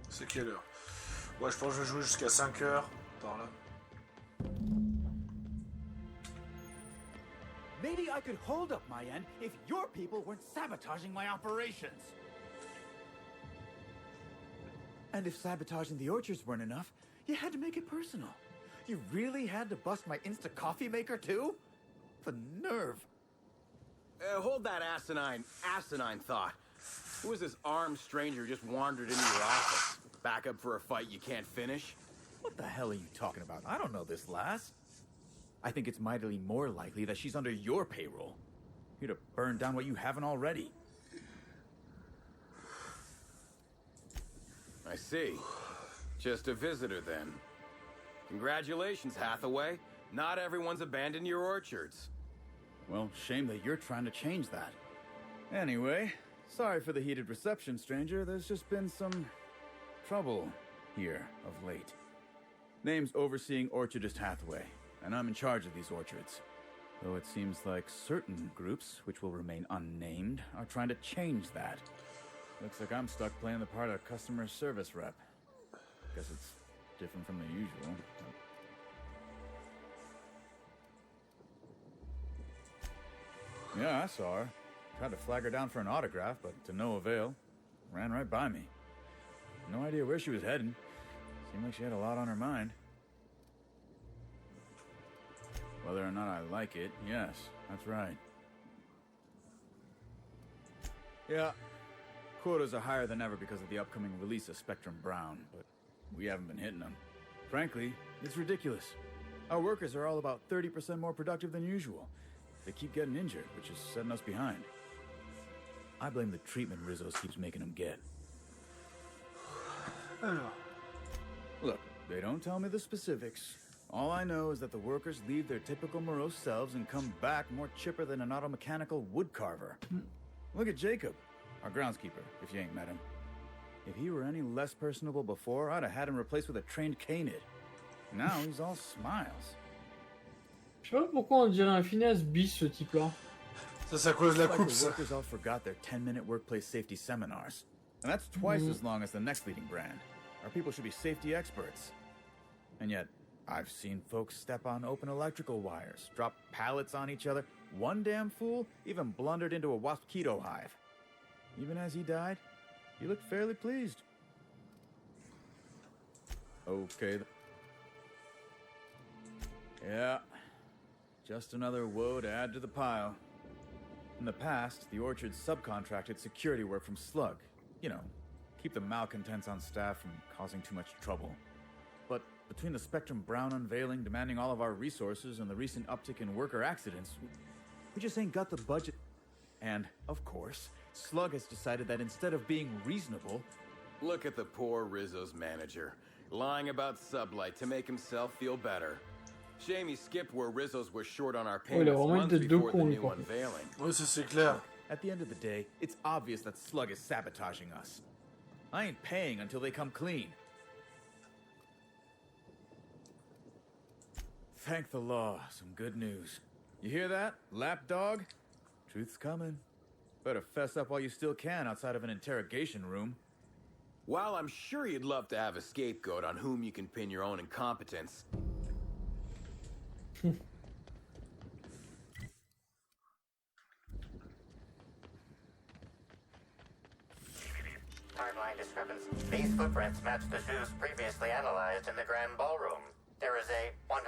C'est quelle heure? Ouais, je pense que je vais jouer jusqu'à 5 heures. Attends là. Maybe I could hold up my end if your people weren't sabotaging my operations. And if sabotaging the orchards weren't enough, you had to make it personal. You really had to bust my Insta coffee maker too? The nerve. Hold that asinine thought. Who was this armed stranger who just wandered into your office? Back up for a fight you can't finish? What the hell are you talking about? I don't know this lass. I think it's mightily more likely that she's under your payroll. You'd have burned down what you haven't already. I see. Just a visitor then. Congratulations, Hathaway. Not everyone's abandoned your orchards. Well, shame that you're trying to change that. Anyway, sorry for the heated reception, stranger. There's just been some trouble here of late. Name's Overseeing Orchardist Hathaway, and I'm in charge of these orchards. Though it seems like certain groups, which will remain unnamed, are trying to change that. Looks like I'm stuck playing the part of customer service rep. Guess it's different from the usual. Yeah, I saw her. Tried to flag her down for an autograph, but to no avail. Ran right by me. No idea where she was heading. Seemed like she had a lot on her mind. Whether or not I like it, yes, that's right. Yeah, quotas are higher than ever because of the upcoming release of Spectrum Brown, but we haven't been hitting them. Frankly, it's ridiculous. Our workers are all about 30% more productive than usual. They keep getting injured, which is setting us behind. I blame the treatment Rizzo's keeps making them get. Look, they don't tell me the specifics. All I know is that the workers leave their typical morose selves and come back more chipper than an automechanical woodcarver. Look at Jacob, our groundskeeper, if you ain't met him. If he were any less personable before, I'd have had him replaced with a trained canid. Now he's all smiles. Je sais pas pourquoi on dirait un Phineas bis ce type-là. Ça, c'est à cause de la It's like coupe, the ça. workers all forgot their 10-minute workplace safety seminars. And that's twice as long as the next leading brand. Our people should be safety experts. And yet, I've seen folks step on open electrical wires, drop pallets on each other. One damn fool even blundered into a mosquito hive. Even as he died, he looked fairly pleased. Okay. Yeah. Just another woe to add to the pile. In the past, the orchard subcontracted security work from Slug. You know, keep the malcontents on staff from causing too much trouble. But between the Spectrum Brown unveiling demanding all of our resources and the recent uptick in worker accidents, we just ain't got the budget. And, of course, Slug has decided that instead of being reasonable... Look at the poor Rizzo's manager, lying about Sublight to make himself feel better. Shame he skipped where Rizzo's was short on our payments months before the new unveiling. Ouais, ça c'est clair. At the end of the day, it's obvious that Slug is sabotaging us. I ain't paying until they come clean. Thank the law, some good news. You hear that, lapdog? Truth's coming. Better fess up while you still can outside of an interrogation room. While I'm sure you'd love to have a scapegoat on whom you can pin your own incompetence, Timeline discrepancy. These footprints match the shoes previously analyzed in the Grand Ballroom. There is a 110%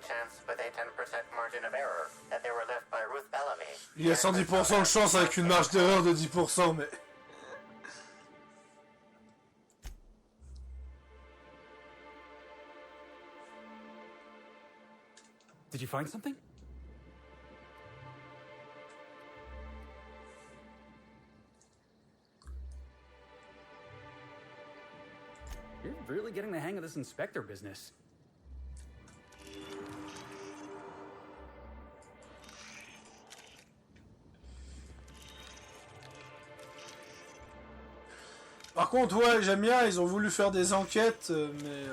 chance with a 10% margin of error that they were left by Ruth Bellamy. Il y a 110% de chance avec une marge d'erreur de 10%, mais... Did you find something? You're really getting the hang of this inspector business. Par contre, ouais, j'aime bien, ils ont voulu faire des enquêtes, mais...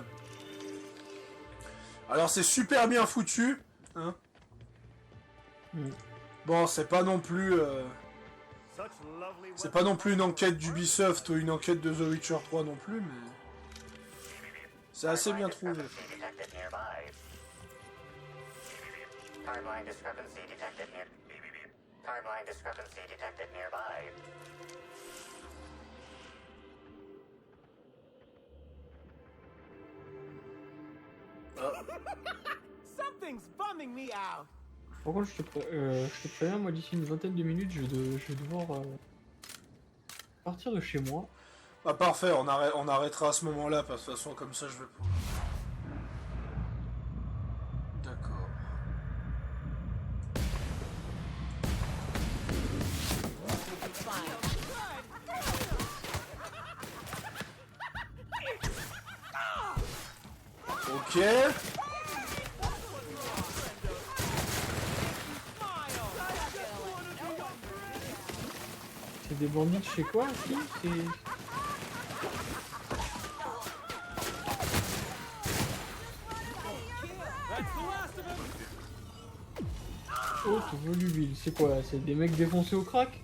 Alors, c'est super bien foutu, hein. Bon, c'est pas non plus... C'est pas non plus une enquête d'Ubisoft ou une enquête de The Witcher 3 non plus, mais... C'est assez bien trouvé. Timeline discrepancy detected near. Timeline discrepancy detected nearby. Something's bumming me out. Par contre, je te préviens, moi d'ici une vingtaine de minutes, je vais devoir partir de chez moi. Ah parfait, on arrêtera à ce moment-là, parce que de toute façon, comme ça, je vais pouvoir... D'accord. Ok. C'est des bandits de chez quoi, ici? C'est... Oh, tout volubile, c'est quoi? C'est des mecs défoncés au crack?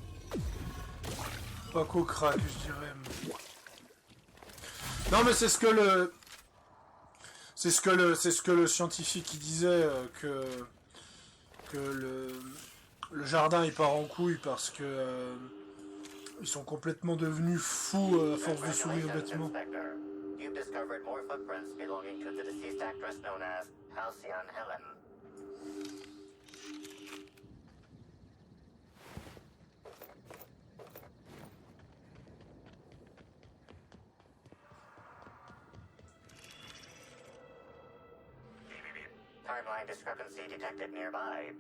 Pas qu'au crack, je dirais. Non, mais c'est ce que le... C'est ce que le scientifique qui disait, que le jardin il part en couille parce que ils sont complètement devenus fous à force de sourire bêtement. You've discovered more footprints belonging to the deceased actress known as Halcyon Helen. Timeline discrepancy detected nearby.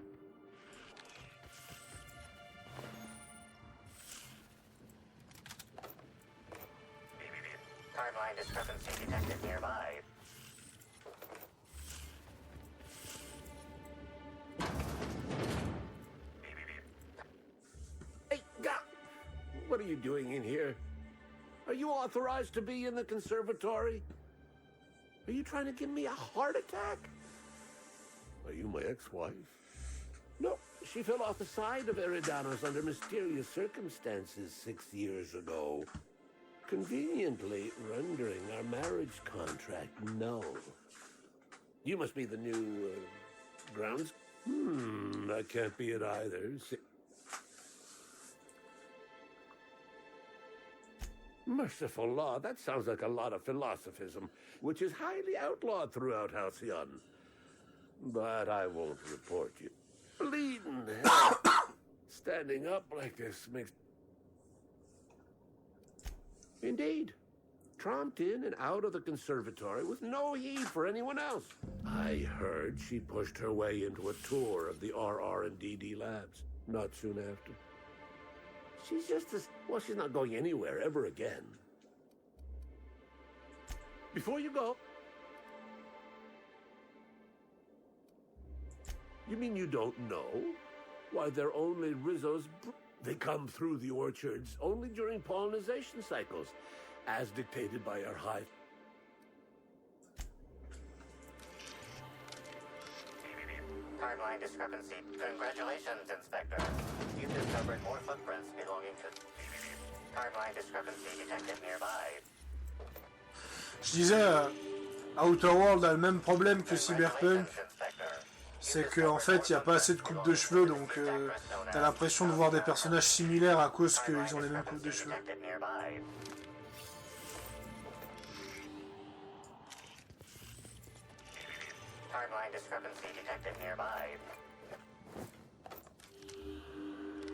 Timeline discrepancy detected nearby. Hey, what are you doing in here? Are you authorized to be in the conservatory? Are you trying to give me a heart attack? Are you my ex-wife? No, she fell off the side of Eridanos under mysterious circumstances 6 years ago, conveniently rendering our marriage contract null. You must be the new, grounds? That can't be it either. Merciful law, that sounds like a lot of philosophism, which is highly outlawed throughout Halcyon. But I won't report you. Bleeding. Standing up like this makes... Indeed. Tromped in and out of the conservatory with no heed for anyone else. I heard she pushed her way into a tour of the RR&DD labs not soon after. She's just as... Well, she's not going anywhere ever again. Before you go... You mean you don't know? Why, they're only Rizzo's... They come through the orchards only during pollination cycles, as dictated by our hive. Timeline discrepancy. Congratulations, Inspector. You've discovered more footprints belonging to... Timeline discrepancy detected nearby. Je disais, Outer World a le même problème que Cyberpunk. C'est qu'en fait, il n'y a pas assez de coupes de cheveux, donc t'as l'impression de voir des personnages similaires à cause qu'ils ont les mêmes coupes de cheveux. discrepancy detected nearby.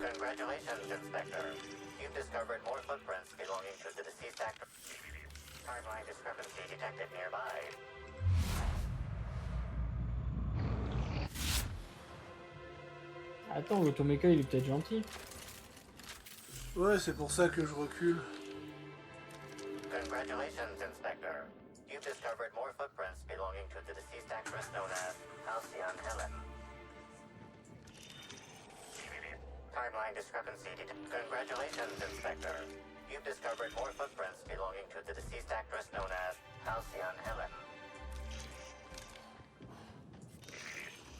Congratulations, Inspector. You've discovered more footprints belonging to the deceased actor. Timeline discrepancy detected nearby. Attends, l'automéca il est peut-être gentil. Ouais, c'est pour ça que je recule. Congratulations, Inspector. You've discovered more footprints belonging to the deceased actress known as Halcyon Helen. Timeline discrepancy Congratulations, Inspector. You've discovered more footprints belonging to the deceased actress known as Halcyon Helen.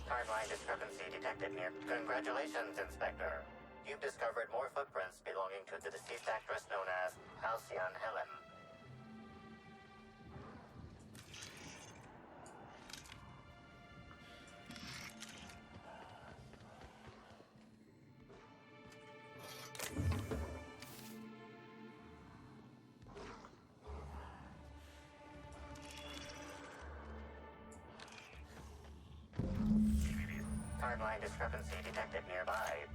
Timeline discrepancy detected near. Congratulations, Inspector. You've discovered more footprints belonging to the deceased actress known as Halcyon Helen. Timeline discrepancy detected nearby.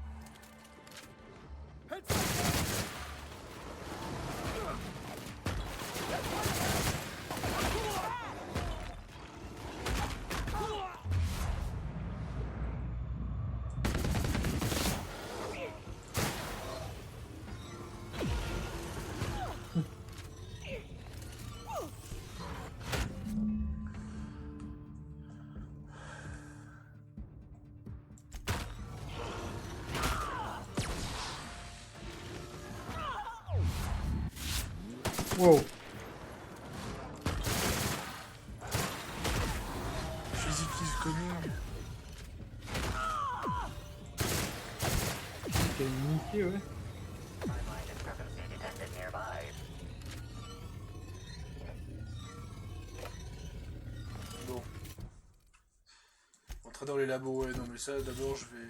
Wow. Physique qui se cogne. Quel niqué, ouais. Timeline discrepancy detected nearby. Bon. Entrer dans les labos, ouais, non mais ça d'abord je vais...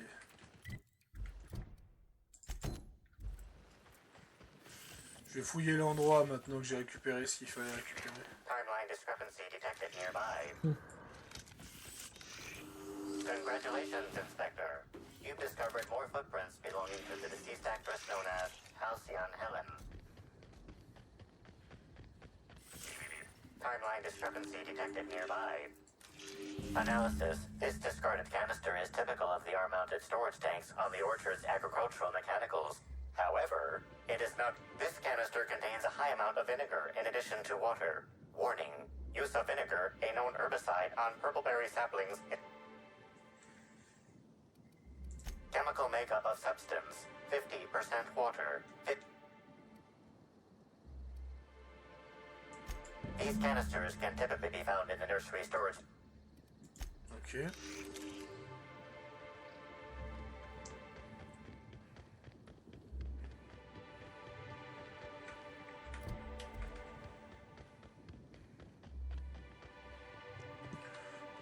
Je vais fouiller l'endroit maintenant que j'ai récupéré ce qu'il fallait récupérer. Timeline discrepancy detected nearby. Congratulations, Inspector. You've discovered more footprints belonging to the deceased actress known as Halcyon Helen. Timeline discrepancy detected nearby. Analysis. This discarded canister is typical of the R-mounted storage tanks on the Orchard's agricultural mechanicals. However, it is not. This canister contains a high amount of vinegar in addition to water. Warning. Use of vinegar, a known herbicide, on purpleberry saplings. Chemical makeup of substance. 50% water. These canisters can typically be found in the nursery storage. Ok.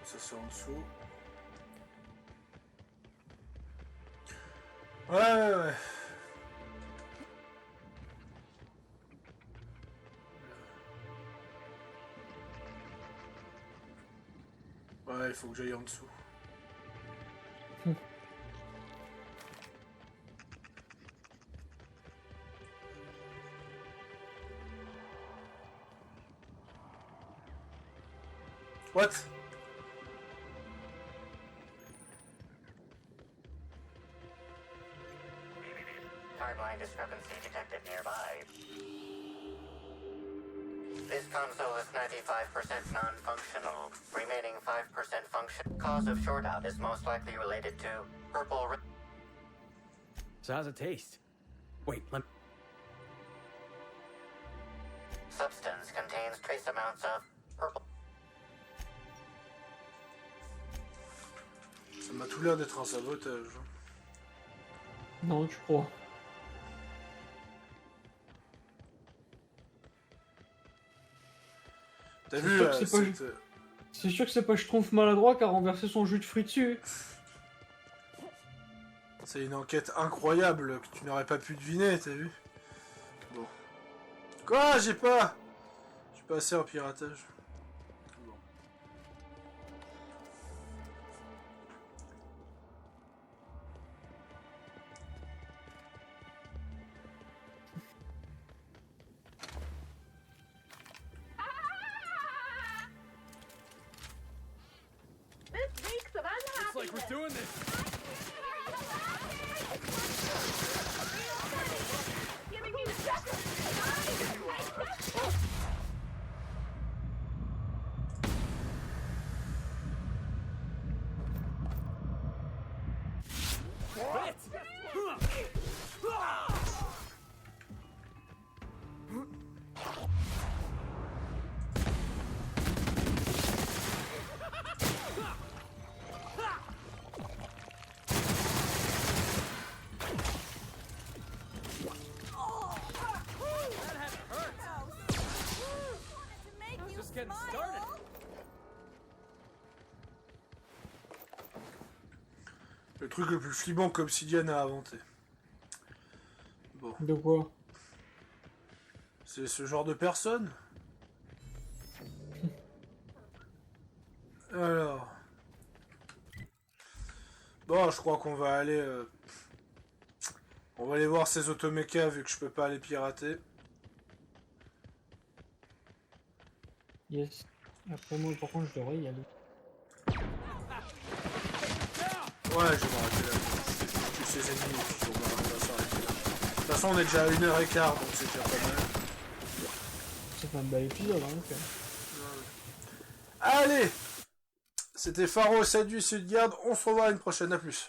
Ça c'est en dessous. Ouais. Ouais, il faut que j'aille en dessous. What? Timeline discrepancy detected nearby. This console is 95% non-functional. Remaining 5% function. Cause of short-out is most likely related to purple... So how's it taste? Wait, let me... Substance contains trace amounts of purple... Ça m'a tout l'air d'être un sabotage. Non, tu crois. T'as vu là, C'est sûr que c'est pas Schtroumpf maladroit qui a renversé son jus de fruits dessus. C'est une enquête incroyable que tu n'aurais pas pu deviner, t'as vu? Bon. Quoi? J'ai pas assez en piratage. Bon. Guess we're doing this. Giving me the second. Le truc le plus flippant qu'Obsidian a inventé. Bon. De quoi? C'est ce genre de personne. Alors. Bon, je crois qu'on va aller... On va aller voir ces automechas vu que je peux pas aller pirater. Yes. Après moi, par contre, je devrais y aller. Ouais, je vais m'arrêter là. Je tue ses ennemis et puis on va s'arrêter là. De toute façon, on est déjà à 1h15, donc c'est déjà pas mal. Ça fait un bel épisode, hein, ok. Allez! C'était Pharo, Sadu, Sudgarde. On se revoit à une prochaine. À plus.